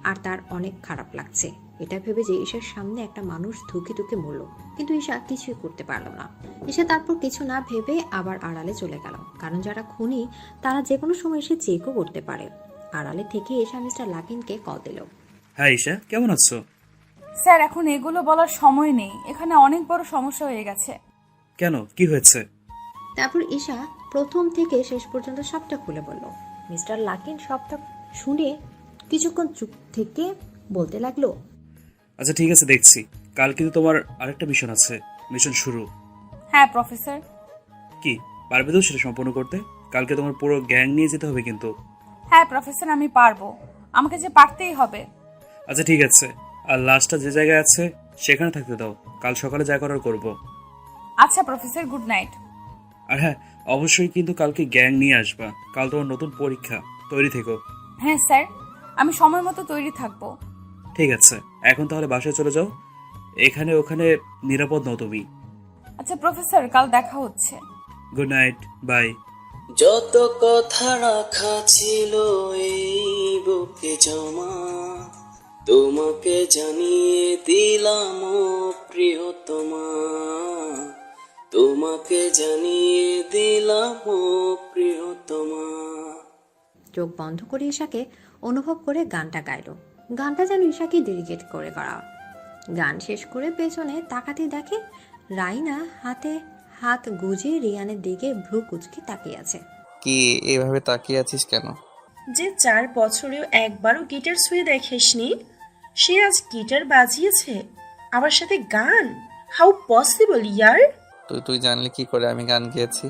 আর তার অনেক খারাপ লাগছে এটা ভেবে যে ঈশার সামনে একটা মানুষ ধুকে ধুকে মরল। কিন্তু ঈশা কিছুই করতে পারল না। ঈশা তারপর কিছু না ভেবে আবার আড়ালে চলে গেল, কারণ যারা খুনি তারা যে কোনো সময় এসে চেকও করতে পারে। আড়ালে থেকে ঈশা মিস্টার লাকিনকে কল দিল। হ্যাঁ ঈশা, কেমন আছো? স্যার এখন এগুলো বলার সময় নেই, এখানে অনেক বড় সমস্যা হয়ে গেছে। কেন, কি হয়েছে? তারপর ঈশা প্রথম থেকে শেষ পর্যন্ত সবটা খুলে বলল। মিস্টার লাকিন সবটা শুনে কিছুক্ষণ চুপ থেকে বলতে লাগলো, আচ্ছা ঠিক আছে, দেখছি। কাল কিন্তু তোমার আরেকটা মিশন আছে, মিশন শুরু। হ্যাঁ প্রফেসর। কি পারবে তো সেটা সম্পন্ন করতে? কালকে তোমার পুরো গ্যাং নিয়ে যেতে হবে কিন্তু। হ্যাঁ প্রফেসর, আমি পারবো, আমাকে যে পারতেই হবে। আচ্ছা ঠিক আছে, আর লাস্টটা যে জায়গায় আছে সেখানে থাকতে দাও, কাল সকালে যা করার করবো। আচ্ছা প্রফেসর, গুড নাইট। আর হ্যাঁ, অবশ্যই কিন্তু কালকে গ্যাং নিয়ে আসবা, কাল তোমার নতুন পরীক্ষা, তৈরি থেকো। হ্যাঁ স্যার, আমি সময় মতো তৈরি থাকবো। ঠিক আছে, এখন তাহলে বাসায় চলে যাও, এখানে ওখানে নিরাপদ নও তুমি। আচ্ছা প্রফেসর, কাল দেখা হচ্ছে। Good night, bye. যত কথা রাখা ছিল এই বুকে জমা, তোমাকে জানিয়ে দিলাম ও প্রিয়তমা, তোমাকে জানিয়ে দিলাম ও প্রিয়তমা। চোখ বন্ধ করে ঈশাকে অনুভব করে গানটা গাইলো। গানটা যেন ঈশাকে ডেডিকেট করে করা। গান শেষ করে পেছনে তাকাতে দেখে রাইনা হাতে হাত গুজে রিয়ানের দিকে ভ্রু কুচকে তাকিয়ে আছে। কি এইভাবে তাকিয়ে আছিস কেন? যে 4 বছরেও একবারও গিটার ছুঁয়ে দেখিসনি, সে আজ গিটার বাজিয়েছে, আবার সাথে গান। হাউ পসিবল ইয়ার? তুই জানলি কি করে আমি গান গেয়েছি?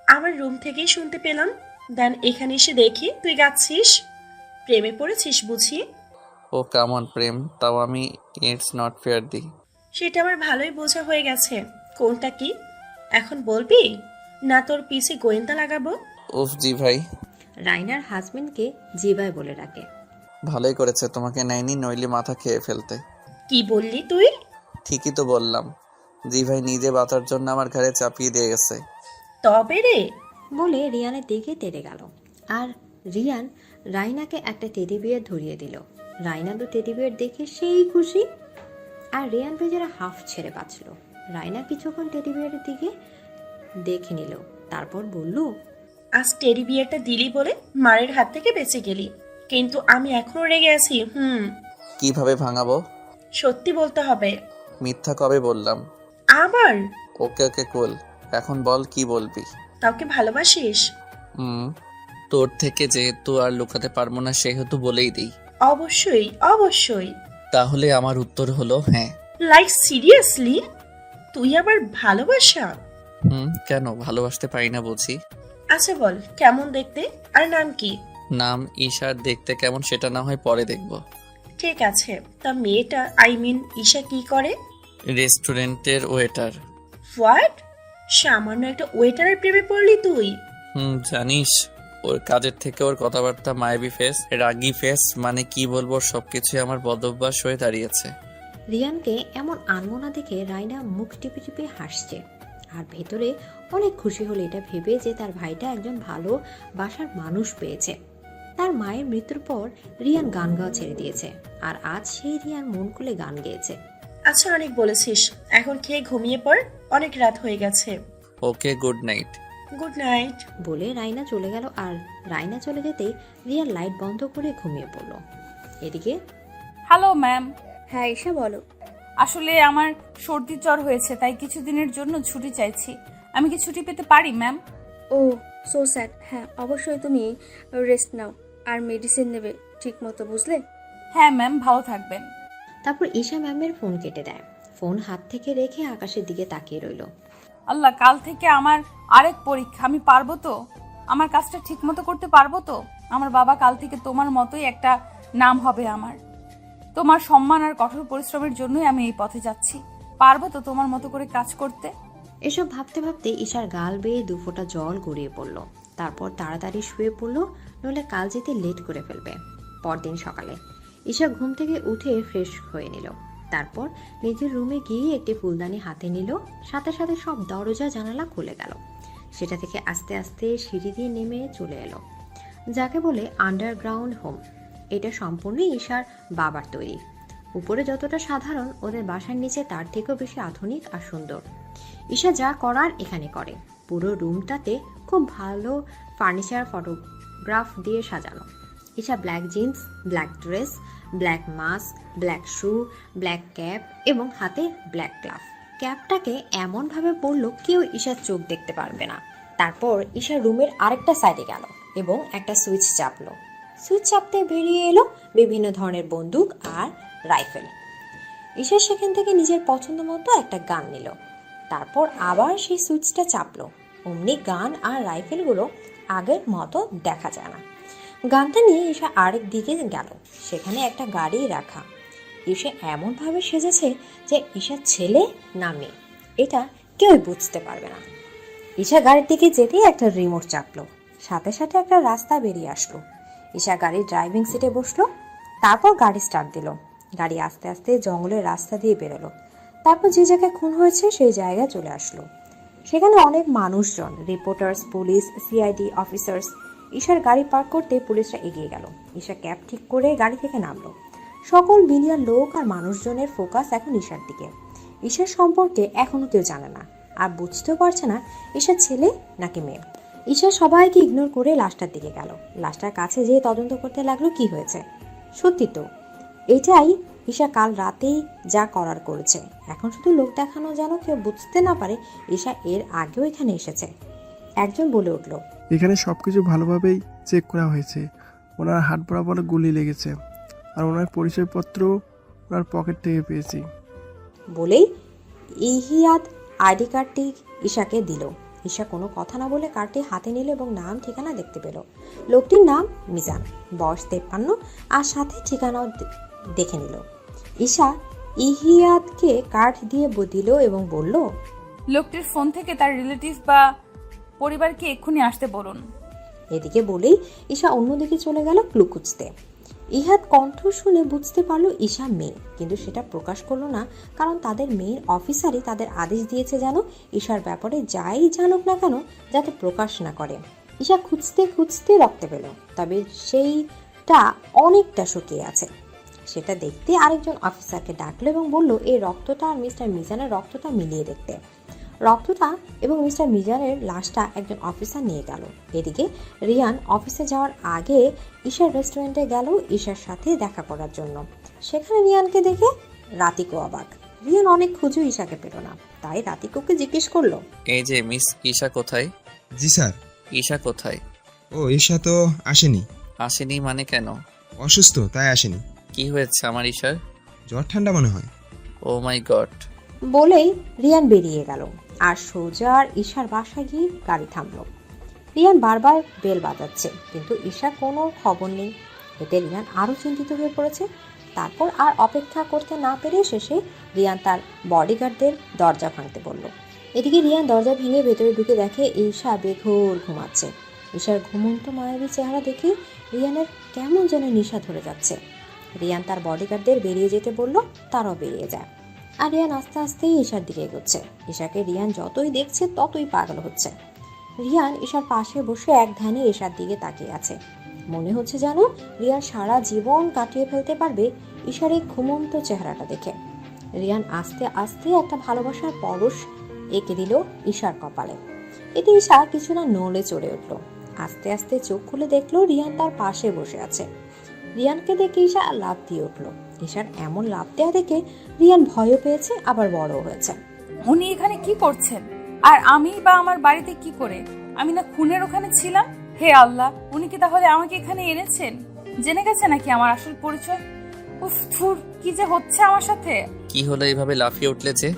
আমার রুম থেকেই শুনতে পেলাম। দেন এখানে এসে দেখি তুই গাচ্ছিস। প্রেমে পড়েছিস বুঝি? ও কেমন প্রেম, তাও আমি ইটস নট ফেয়ার দিই। সেটা আমার ভালোই বোঝা হয়ে গেছে। কোনটা কি এখন বলবি, না তোর পিছে গোয়েন্দা লাগাবো? উফ জি ভাই। রাইনার হাজবেন্ডকে জিভাই বলে ডাকে। ভালোই করেছে তোমাকে নেয়নি, নইলে মাথা খেয়ে ফেলতে। কি বললি তুই? ঠিকই তো বললাম, জি ভাই নিজে বাঁচার জন্য আমার ঘরে চাপিয়ে দিয়ে গেছে। তবে রে বলে রিয়ানের দিকে তেড়ে গেল, আর রিয়ান রাইনাকে একটা টেডি বিয়ার ধরিয়ে দিল। রাইনা তো টেডি বিয়ার দেখে সেই খুশি, আর রিয়ান বেচারা হাফ ছেড়ে বাঁচল। রাইনা কিছুক্ষণ টেডি বিয়ারের দিকে দেখে নিল, তারপর বলল, আজ টেডি বিয়ারটা দিলি বলে মারের হাত থেকে বেঁচে গেলি, কিন্তু আমি এখনো রেগে আছি। কিভাবে ভাঙাবো? সত্যি বলতে হবে। মিথ্যা কবে বললাম? আবার? ওকে ওকে কুল, এখন বল কি বলবি। কাউকে ভালোবাসিস? তোর থেকে যেহেতু আর লুকাতে পারবো না সেহেতু বলেই দিই। অবশ্যই অবশ্যই। তাহলে আমার উত্তর হলো হ্যাঁ। Like seriously? তুই আবার ভালোবাসা? কেন ভালোবাসতে পারি না বুঝি? আচ্ছা বল কেমন দেখতে, আর নাম কি? নাম ঈশার, দেখতে কেমন সেটা না হয় পরে দেখবো। ঠিক আছে, তা মেয়েটা ঈশা কি করে? রেস্টুরেন্টের ওয়েটার। হোয়াট? সামান্য একটা ওয়েটারের প্রেমে পড়লি তুই? জানিস ওর কাজের থেকে ওর কথাবার্তা, মায়াবী ফেস, রাগী ফেস, মানে কি বলবো, সবকিছু আমার বদভ্যাস হয়ে দাঁড়িয়েছে। রিয়ানকে এমন আনমনা দেখে রাইনা মুখ টিপে টিপে হাসছে, আর ভেতরে অনেক খুশি হলো এটা ভেবে যে তার ভাইটা একজন ভালো বাসার মানুষ পেয়েছে। তার মায়ের মৃত্যুর পর রিয়ান গান গাওয়া ছেড়ে দিয়েছে, আর আজ সেই রিয়ান মন খুলে গান গেয়েছে। আচ্ছা, অনেক বলেছিস, এখন খেয়ে ঘুমিয়ে পড়, অনেক রাত হয়ে গেছে। ওকে, গুড নাইট। গুড নাইট বলে রাইনা চলে গেল, আর রাইনা চলে যেতেই রিয়ান লাইট বন্ধ করে ঘুমিয়ে পড়ল। এদিকে হ্যালো ম্যাম। হ্যাঁ ঈশা বলো। আসলে আমার সর্দি জ্বর হয়েছে, তাই কিছুদিনের জন্য ছুটি চাইছি। আমি কি ছুটি পেতে পারি ম্যাম? ও সো স্যাড। হ্যাঁ অবশ্যই তুমি রেস্ট নাও আর মেডিসিন নেবে ঠিক মতো, বুঝলে? হ্যাঁ ম্যাম, ভালো থাকবেন। তারপর ঈশা ম্যামের ফোন কেটে দেয়। ফোন হাত থেকে রেখে আকাশের দিকে তাকিয়ে রইল। আল্লাহ, কাল থেকে আমার আরেক পরীক্ষা, আমি পারবো তো? আমার কাজটা ঠিক মতো করতে পারবো তো? আমার বাবা, কাল থেকে তোমার মতোই একটা নাম হবে আমার। তোমার সম্মান আর কঠোর পরিশ্রমের জন্যই আমি এই পথে যাচ্ছি। পারবো তো তোমার মতো করে কাজ করতে? এসব ভাবতে ভাবতে ঈশার গাল বেয়ে 2 ফোঁটা জল গড়িয়ে পড়ল। তারপর তাড়াতাড়ি শুয়ে পড়ল, নইলে কাল যেতে লেট করে ফেলবে। পরদিন সকালে ঈশা ঘুম থেকে উঠে ফ্রেশ হয়ে নিল। তারপর নিজের রুমে গিয়ে একটি ফুলদানি হাতে নিল। সাথে সাথে সব দরজা জানালা খুলে গেল। সেটা থেকে আস্তে আস্তে সিঁড়ি দিয়ে নেমে চলে এলো, যাকে বলে আন্ডারগ্রাউন্ড হোম। এটা সম্পূর্ণ ঈশার বাবার তৈরি। উপরে যতটা সাধারণ, ওদের বাসার নিচে তার থেকেও বেশি আধুনিক আর সুন্দর। ঈশা যা করার এখানে করে। পুরো রুমটাতে খুব ভালো ফার্নিচার, ফটোগ্রাফ দিয়ে সাজানো। Isha black jeans, black dress, black mask, black shoe, black cap এবং হাতে ব্ল্যাক গ্লাভ। ক্যাপটাকে এমনভাবে পরল কেউ ঈশার চোখ দেখতে পারবে না। তারপর ঈশা রুমের আরেকটা সাইডে গেল এবং একটা সুইচ চাপলো। সুইচ চাপতে বেরিয়ে এলো বিভিন্ন ধরনের বন্দুক আর রাইফেল। ঈশা সেখান থেকে নিজের পছন্দ মতো একটা গান নিল। তারপর আবার সেই সুইচটা চাপলো। অমনি গান আর রাইফেলগুলো আগের মতো দেখা যায় না। গানটা নিয়ে ঈশা আরেক দিকে গেল। সেখানে একটা গাড়ি রাখা। ঈশা এমনভাবে সেজেছে যে ঈশার ছেলে না মেয়ে, এটা কেউই বুঝতে পারবে না। ঈশা গাড়ির দিকে যেতেই একটা রিমোট চাপলো। সাথে সাথে একটা রাস্তা বেরিয়ে আসলো। ঈশা গাড়ির ড্রাইভিং সিটে বসলো। তারপর গাড়ি স্টার্ট দিল। গাড়ি আস্তে আস্তে জঙ্গলের রাস্তা দিয়ে বেরোলো। তারপর যে জায়গায় খুন হয়েছে সেই জায়গায় চলে আসলো। সেখানে অনেক মানুষজন, রিপোর্টার্স, পুলিশ, সিআইডি অফিসার্স। ঈশার গাড়ি পার্ক করতে পুলিশরা এগিয়ে গেল। ঈশা ক্যাব ঠিক করে গাড়ি থেকে নামলো। সকল বিলিয়ন লোক আর মানুষজনের ফোকাস এখন ঈশার দিকে। ঈশার সম্পর্কে এখনো কেউ জানে না, আর বুঝতেও পারছে না ঈশার ছেলে নাকি মেয়ে। ঈশা সবাইকে ইগনোর করে লাশটার দিকে গেল। লাশটার কাছে যেয়ে তদন্ত করতে লাগলো কি হয়েছে। সত্যি তো এটাই ঈশা কাল রাতেই যা করার করেছে। এখন শুধু লোক দেখানো যেন কেউ বুঝতে না পারে ঈশা এর আগেও এখানে এসেছে। একজন বলে উঠল, এখানে সবকিছু ভালোভাবেই চেক করা হয়েছে। ওনার হাত বরাবর গুলি লেগেছে, আর ওনার পরিচয়পত্র ওনার পকেট থেকে পেয়েছি। বলেই ইহিয়াত আইডি কার্ডটি ঈশাকে দিল। ঈশা কোনো কথা না বলে কার্ডটি হাতে নিল এবং নাম ঠিকানা দেখতে পেল। লোকটির নাম মিজান, বয়স 53, আর সাথে ঠিকানাও দেখে নিল। ঈশা ইহিয়াতকে কার্ড দিয়ে দিল এবং বলল, লোকটির ফোন থেকে তার রিলেটিভ বা পরিবারকে এক্ষুনি আসতে বলুন। এদিকে বলেই ঈশা অন্যদিকে চলে গেল ক্লু খুঁজতে। ইহাত কণ্ঠ শুনে বুঝতে পারলো ঈশা মেয়ে, কিন্তু সেটা প্রকাশ করলো না, কারণ তাদের মেয়ের অফিসারই তাদের আদেশ দিয়েছে যেন ঈশার ব্যাপারে যাই জানুক না কেন যাতে প্রকাশ না করে। ঈশা খুঁজতে খুঁজতে রক্ত পেল, তবে সেইটা অনেকটা শুকিয়ে আছে। সেটা দেখতে আরেকজন অফিসারকে ডাকলো এবং বলল এই রক্তটা আর মিস্টার মিজানের রক্তটা মিলিয়ে দেখতে। রক্তটা এবং মিস্টার মিজানের লাশটা একজন অফিসার নিয়ে গেল। এদিকে রিয়ান অফিসে যাওয়ার আগে ঈশার রেস্টুরেন্টে গেল ঈশার সাথে দেখা করার জন্য। সেখানে রিয়ানকে দেখে রাতিকো অবাক। রিয়ান অনেক খুঁজে ঈশাকে পেল না, তাই রাতিকোকে জিজ্ঞেস করলো, এই যে মিস ঈশা কোথায়? জি স্যার। ঈশা কোথায়? ও ঈশা তো আসেনি। আসেনি মানে কেন? অসুস্থ, তাই আসেনি। কি হয়েছে আমার ঈশার? জ্বর ঠান্ডা মনে হয়। ও মাই গড। বলেই রিয়ান বেরিয়ে গেল আর সোজা ঈশার বাসায় গিয়ে গাড়ি থামলো। রিয়ান বারবার বেল বাজাচ্ছে, কিন্তু ঈশার কোনো খবর নেই। এতে রিয়ান আরও চিন্তিত হয়ে পড়েছে। তারপর আর অপেক্ষা করতে না পেরে শেষে রিয়ান তার বডিগার্ডদের দরজা ভাঙতে বলল। এদিকে রিয়ান দরজা ভেঙে ভেতরে ঢুকে দেখে ঈশা বেঘোর ঘুমাচ্ছে। ঈশার ঘুমন্ত মায়াবী চেহারা দেখে রিয়ানের কেমন যেন নেশা ধরে যাচ্ছে। রিয়ান তার বডিগার্ডদের বেরিয়ে যেতে বলল, তারাও বেরিয়ে যায়। আর রিয়ান আস্তে আস্তেই ঈশার দিকে এগোচ্ছে। ঈশাকে রিয়ান যতই দেখছে ততই পাগল হচ্ছে। রিয়ান ঈশার পাশে বসে এক ধ্যানে ঈশার দিকে তাকিয়ে আছে। মনে হচ্ছে যেন রিয়ান সারা জীবন কাটিয়ে ফেলতে পারবে ঈশার এই ঘুমন্ত চেহারাটা দেখে। রিয়ান আস্তে আস্তে একটা ভালোবাসার পরশ এঁকে দিল ঈশার কপালে। এতে ঈশা কিছু না নড়ে চড়ে উঠল। আস্তে আস্তে চোখ খুলে দেখলো রিয়ান তার পাশে বসে আছে। রিয়ানকে দেখে ঈশা লাফ দিয়ে উঠল। ঈশার এমন লাফ দেওয়া দেখে রিয়ান ভয়ও পেয়েছে, আবার বড় হয়েছে। উনি এখানে কি করছেন? আর আমি বা আমার বাড়িতে কি করে? আমি না খুনের ওখানে ছিলাম। হে আল্লাহ, উনি কি তাহলে আমাকে এখানে এনেছেন? জেনে গেছে নাকি আমার আসল পরিচয়? উফ থুর, কি যে হচ্ছে আমার সাথে। কি হলো এইভাবে লাফিয়ে উঠলে যে?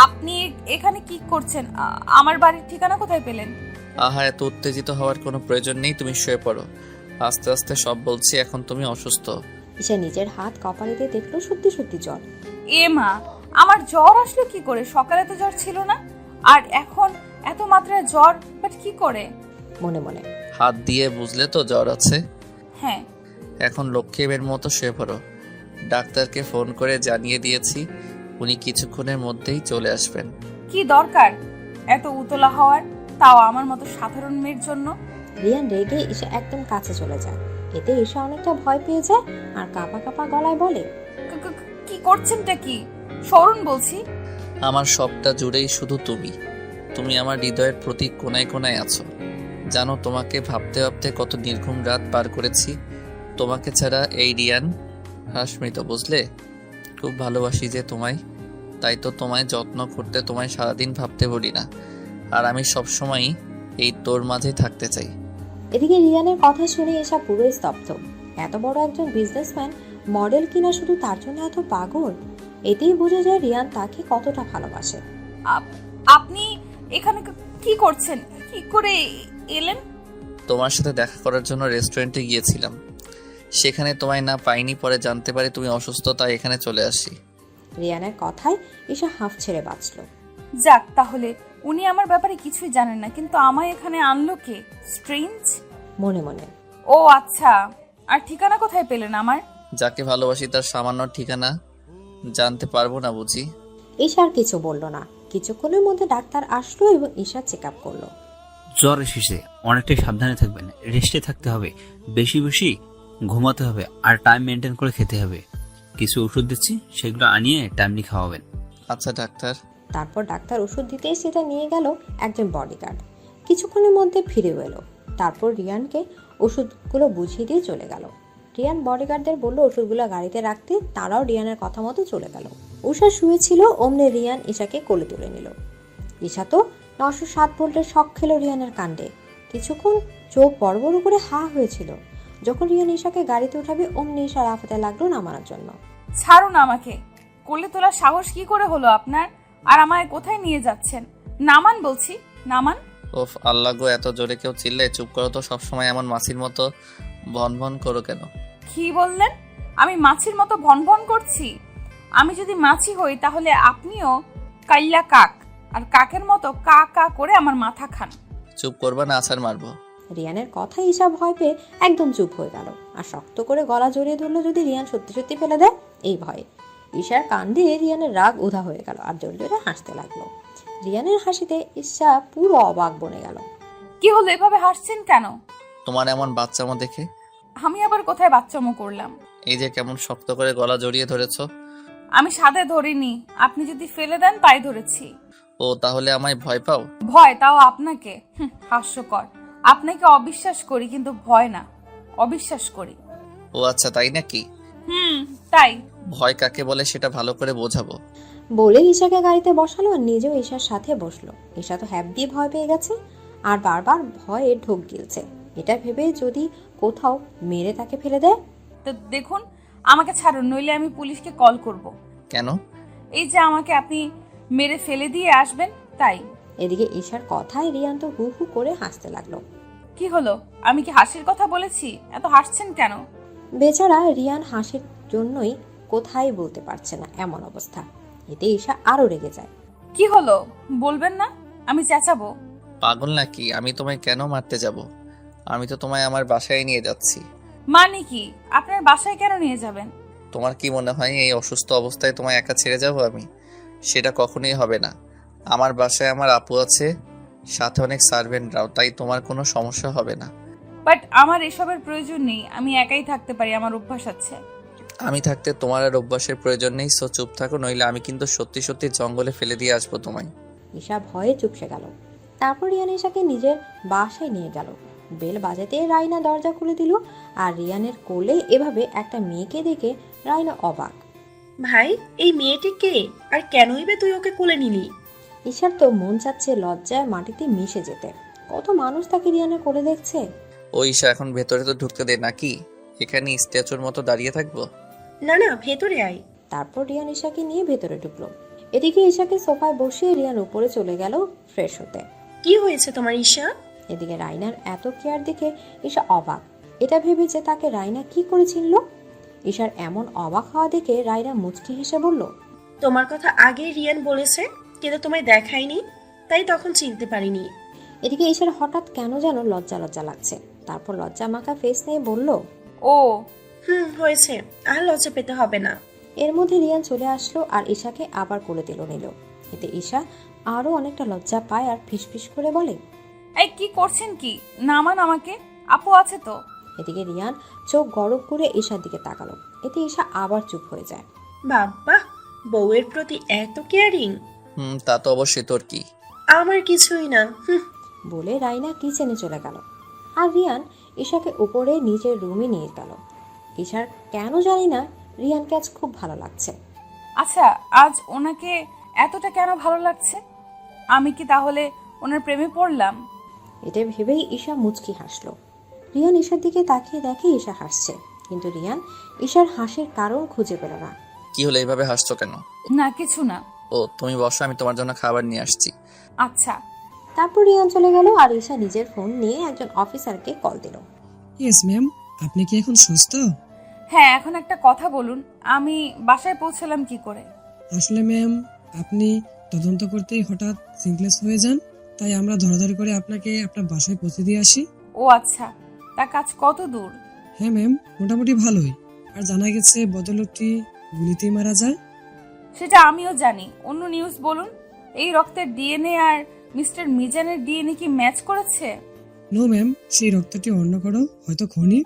আপনি এখানে কি করছেন? আমার বাড়ির ঠিকানা কোথায় পেলেন? আহা, এত উত্তেজিত হওয়ার কোনো প্রয়োজন নেই, তুমি শুয়ে পড়ো। আস্তে আস্তে সব বলছি, এখন তুমি অসুস্থ। ঈশা নিজের হাত কপালে দিয়ে দেখলো সত্যি সত্যি জ্বর। এ মা, আমার জ্বর আসলো কি করে? সকালে তো জ্বর ছিল না, আর এখন এত মাত্রায় জ্বর, বাট কি করে? মনে মনে হাত দিয়ে বুঝলে তো জ্বর আছে। হ্যাঁ। এখন লক্ষ্মীবের মতো শুয়ে পড়ো। ডাক্তারকে ফোন করে জানিয়ে দিয়েছি, উনি কিছুক্ষণের মধ্যেই চলে আসবেন। কি দরকার এত উতলা হওয়ার, তাও আমার মতো সাধারণ মেয়ের জন্য? রিয়ান রেগে ঈশা একদম কাছে চলে যায়। এতে ঈশা অনেকটা ভয় পেয়ে যায় আর কাঁপা কাঁপা গলায় বলে, কি করছেনটা কি? সরুন বলছি। আমার সবটা জুড়েই শুধু তুমি। তুমি আমার হৃদয়ের প্রতি কোনায় কোনায় আছো। জানো, তোমাকে ভাবতে ভাবতে কত নির্ঘুম রাত পার করেছি। তোমাকে ছাড়া এই রিয়ান হাসমিত, বুঝলে? খুব ভালোবাসি যে তোমায়, তাই তো তোমায় যত্ন করতে তোমায় সারাদিন ভাবতে বলি না। আর আমি সবসময়ই এই তোর মাঝে থাকতে চাই। এদিকে রিয়ানের কথা শুনে ঈশা পুরো স্তব্ধ। এত বড় একজন বিজনেসম্যান মডেল কিনা শুধু তার জন্য এত পাগল? এতেই বোঝা যায় রিয়ান তাকে কতটা ভালোবাসে। আপনি এখানে কি করছেন? কি করে এলেন? তোমার সাথে দেখা করার জন্য রেস্টুরেন্টে গিয়েছিলাম, সেখানে তোমায় না পাইনি। পরে জানতে পারি তুমি অসুস্থ, তাই এখানে চলে আসি। রিয়ানের কথায় ঈশা হাঁফ ছেড়ে বাঁচল। যাক, তাহলে উনি আমার ব্যাপারে কিছুই জানেন না, কিন্তু আমায় এখানে আনলো কে? স্ট্রেঞ্জ। মনে মনে ও আচ্ছা, আর ঠিকানা কোথায় পেলেন আমার? যাকে ভালোবাসি তার সামান্য ঠিকানা জানতে পারবো না বুঝি? ঈশা আর কিছু বলল না। কিছুক্ষণের মধ্যে ডাক্তার আসলো এবং ঈশা চেক আপ করলো। জ্বর এসেছে, অনেকটাই সাবধানে থাকবেন, রেস্টে থাকতে হবে, বেশি বেশি ঘুমাতে হবে, আর টাইম মেনটেন করে খেতে হবে। কিছু ওষুধ দিচ্ছি, সেগুলো আনিয়ে টাইমলি খাওয়াবেন। আচ্ছা ডাক্তার। তারপর ডাক্তার ওষুধ দিতেই সেটা নিয়ে গেল একজন বডিগার্ড। কিছুক্ষণের মধ্যে ফিরেও এলো। তারপর রিয়ানকে ওষুধগুলো বুঝিয়ে দিয়ে চলে গেল। রিয়ান বডিগার্ডদের বলল ওষুধগুলো গাড়িতে রাখতে। তারাও রিয়ানের কথা মতো চলে গেল। উষা শুয়েছিল, অমনি রিয়ান ঈশাকে কোলে তুলে নিল। ঈশা তো 907 ভোল্টের শক খেলো রিয়ানের কাণ্ডে। কিছুক্ষণ চোখ বড় বড় করে হা হয়েছিল। যখন রিয়ান ঈশাকে গাড়িতে উঠাবে, অমনি ঈশা লাফাতে লাগলো নামানোর জন্য। ছাড়ুন আমাকে। কোলে তোলার সাহস কি করে হলো আপনার? আর আমায় কোথায় নিয়ে যাচ্ছেন? নামান বলছি, নামান। ওফ আল্লাহ গো, এত জোরে কেউ চিল্লে? চুপ করো তো, সবসময় এমন মাছির মতো ভন ভন করো কেন? কি বললেন? আমি মাছির মতো ভন ভন করছি? আমি যদি মাছি হই তাহলে আপনিও কাইল্লা কাক, আর কাকের মতো কা কা করে আমার মাথা খান। চুপ করবা না, আছাড় মারবো। রিয়ানের কথায় ঈশা ভয় পেয়ে একদম চুপ হয়ে গেল আর শক্ত করে গলা জড়িয়ে ধরলো যদি রিয়ান সত্যি সত্যি ফেলে দেয় এই ভয়ে। ঈশার কাণ্ডে রিয়ানের রাগ উধা হয়ে গেল আর জোরে জোরে হাসতে লাগলো। রিয়ানের হাসিতে ঈশা পুরো অবাক বনে গেল। কি হলো, এভাবে হাসছেন কেন? তোমার এমন বাচ্চামো দেখে। আমি আবার কোথায় বাচ্চামো করলাম? এই যে কেমন শক্ত করে গলা জড়িয়ে ধরেছো। আমি সাদে ধরিনি, আপনি যদি ফেলে দেন তাই ধরেছি। ও তাহলে আমায় ভয় পাও? ভয়, তাও আপনাকে? হাস্যকর। আপনাকে অবিশ্বাস করি, কিন্তু ভয় না, অবিশ্বাস করি। ও আচ্ছা, তাই নাকি? তাই। ভয় কাকে বলে সেটা ভালো করে বোঝাবো। বলে ঈশাকে গাড়িতে বসালো আর নিজেও ঈশার সাথে বসলো। ঈশা তো হ্যাপ দিয়ে ভয় পেয়ে গেছে আর বারবার ভয়ে ঢোক গিলছে। এটা ভেবে যদি কোথাও মেরে তাকে ফেলে দেয়। তো দেখুন, আমাকে ছাড়ুন, নইলে আমি পুলিশকে কল করব। কেন? এই যে আমাকে আপনি মেরে ফেলে দিয়ে আসবেন, তাই। এদিকে ঈশার কথায় রিয়ান তো হু হু করে হাসতে লাগলো। কি হলো, আমি কি হাসির কথা বলেছি? এত হাসছেন কেন? বেচারা রিয়ান হাসির জন্যই কোথায় বলতে পারছে না, এমন অবস্থা। এতে ঈশা আরো রেগে যায়। কি হলো বলবেন না? আমি চেঁচাবো? পাগল নাকি? আমি তোমায় কেন মারতে যাব? আমি তো তোমায় আমার বাসায় নিয়ে যাচ্ছি। মানে কি? আপনার বাসায় কেন নিয়ে যাবেন? তোমার কি মনে হয় এই অসুস্থ অবস্থায় তোমায় একা ছেড়ে যাব আমি? সেটা কখনোই হবে না। আমার বাসায় আমার আপু আছে, সাথে অনেক সার্ভেন্টরাও, তাই তোমার কোনো সমস্যা হবে না। বাট আমার এসবের প্রয়োজন নেই, আমি একাই থাকতে পারি, আমার অভ্যাস আছে। আমি থাকতে তোমার আর অভ্যাসের প্রয়োজন নেই, সো চুপ থাকো, নইলে আমি কিন্তু সত্যি সত্যি জঙ্গলে ফেলে দিয়ে আসবো তোমায়। ঈশা ভয়ে চুপসে গেল। তারপর রিয়ান ঈশাকে নিজের বাসায় নিয়ে গেল। বেল বাজাতে রাইনা দরজা খুলে দিল, আর রিয়ানের কোলে এভাবে একটা মেয়েকে দেখে রাইনা অবাক। ভাই, এই মেয়েটি কে, আর কেনই বা তুই ওকে কোলে নিলি? ঈশার তো মন চাচ্ছে লজ্জায় মাটিতে মিশে যেতে। কত মানুষ তাকে রিয়ানের কোলে দেখছে। ও ঈশা, এখন ভেতরে তো ঢুকতে দে নাকি? এখানে স্ট্যাচুর মতো দাঁড়িয়ে থাকবো? না না, ভেতরে আয়। তারপর রিয়ান ঈশাকে নিয়ে ভেতরে ঢুকলো। এদিকে ঈশাকে সোফায় বসিয়ে রিয়ান উপরে চলে গেল ফ্রেশ হতে। কি হয়েছে তোমার ঈশা? এদিকে রাইনার এত কেয়ার দেখে ঈশা অবাক। এটা ভেবে যে তাকে রাইনা কি করে চিনল। ঈশার এমন অবাক হওয়া দেখে রাইনা মুচকি হেসে বলল, তোমার কথা আগেই রিয়ান বলেছে, কিন্তু তোমায় দেখায়নি, তাই তখন চিনতে পারিনি। এদিকে ঈশার হঠাৎ কেন যেন লজ্জা লজ্জা লাগছে। তারপর লজ্জা মাখা ফেস নিয়ে বলল, ও হয়েছে, আর লজ্জা পেতে হবে না। এর মধ্যে রিয়ান চলে আসলো আর ঈশাকে আবার কোলে দিল নিল। এতে ঈশা আরো অনেকটা লজ্জা পায় আর ফিসফিস করে বলে, এই কি করছেন কি? নামান আমাকে, আপু আছে তো। এদিকে রিয়ান চোখ গরম করে ঈশার দিকে তাকালো। এতে ঈশা আবার চুপ হয়ে যায়। বাবা, বউয়ের প্রতি এত কেয়ারিং। তা তো অবশ্যই, তোর কি? আমার কিছুই না। বলে রাইনা কিচেনে চলে গেল, আর রিয়ান ঈশাকে উপরে নিজের রুমে নিয়ে গেল। ঈশার কেন জানি না রিয়ানকে আজ খুব ভালো লাগছে। আচ্ছা, আজ ওনাকে এতটা কেন ভালো লাগছে? আমি কি তাহলে ওনার প্রেমে পড়লাম? এটা ভেবেই ঈশা মুচকি হাসলো। রিয়ান ঈশার দিকে তাকিয়ে দেখে ঈশা হাসছে, কিন্তু রিয়ান ঈশার হাসির কারণ খুঁজে পেল না। কি হলো, এইভাবে হাসছো কেন? না, কিছু না। ও, তুমি বসো, আমি তোমার জন্য খাবার নিয়ে আসছি। আচ্ছা। তারপর রিয়ান চলে গেল আর ঈশা নিজের ফোন নিয়ে একজন অফিসারকে কল দিল। ইয়েস ম্যাম, আপনি কি এখন সুস্থ? হ্যাঁ, এখন একটা কথা বলুন, আমি বাসায় পৌঁছলাম কি করে? আসলে ম্যাম, আপনি তদন্ত করতেই হঠাৎ সিনক্লেস হয়ে যান, তাই আমরা ধরাধরি করে আপনাকে আপনার বাসায় পৌঁছে দিয়ে আসি। ও আচ্ছা, তা কাজ কত দূর? হ্যাঁ ম্যাম, মোটামুটি ভালোই। আর জানা গেছে বদলোকটি গুলিতেই মারা যায়। সেটা আমিও জানি। অন্য নিউজ বলুন। এই রক্তের ডিএনএ আর মিস্টার মিজানের ডিএনএ কি ম্যাচ করেছে? নো ম্যাম, সেই রক্তটি অন্য কারো, হয়তো খনি।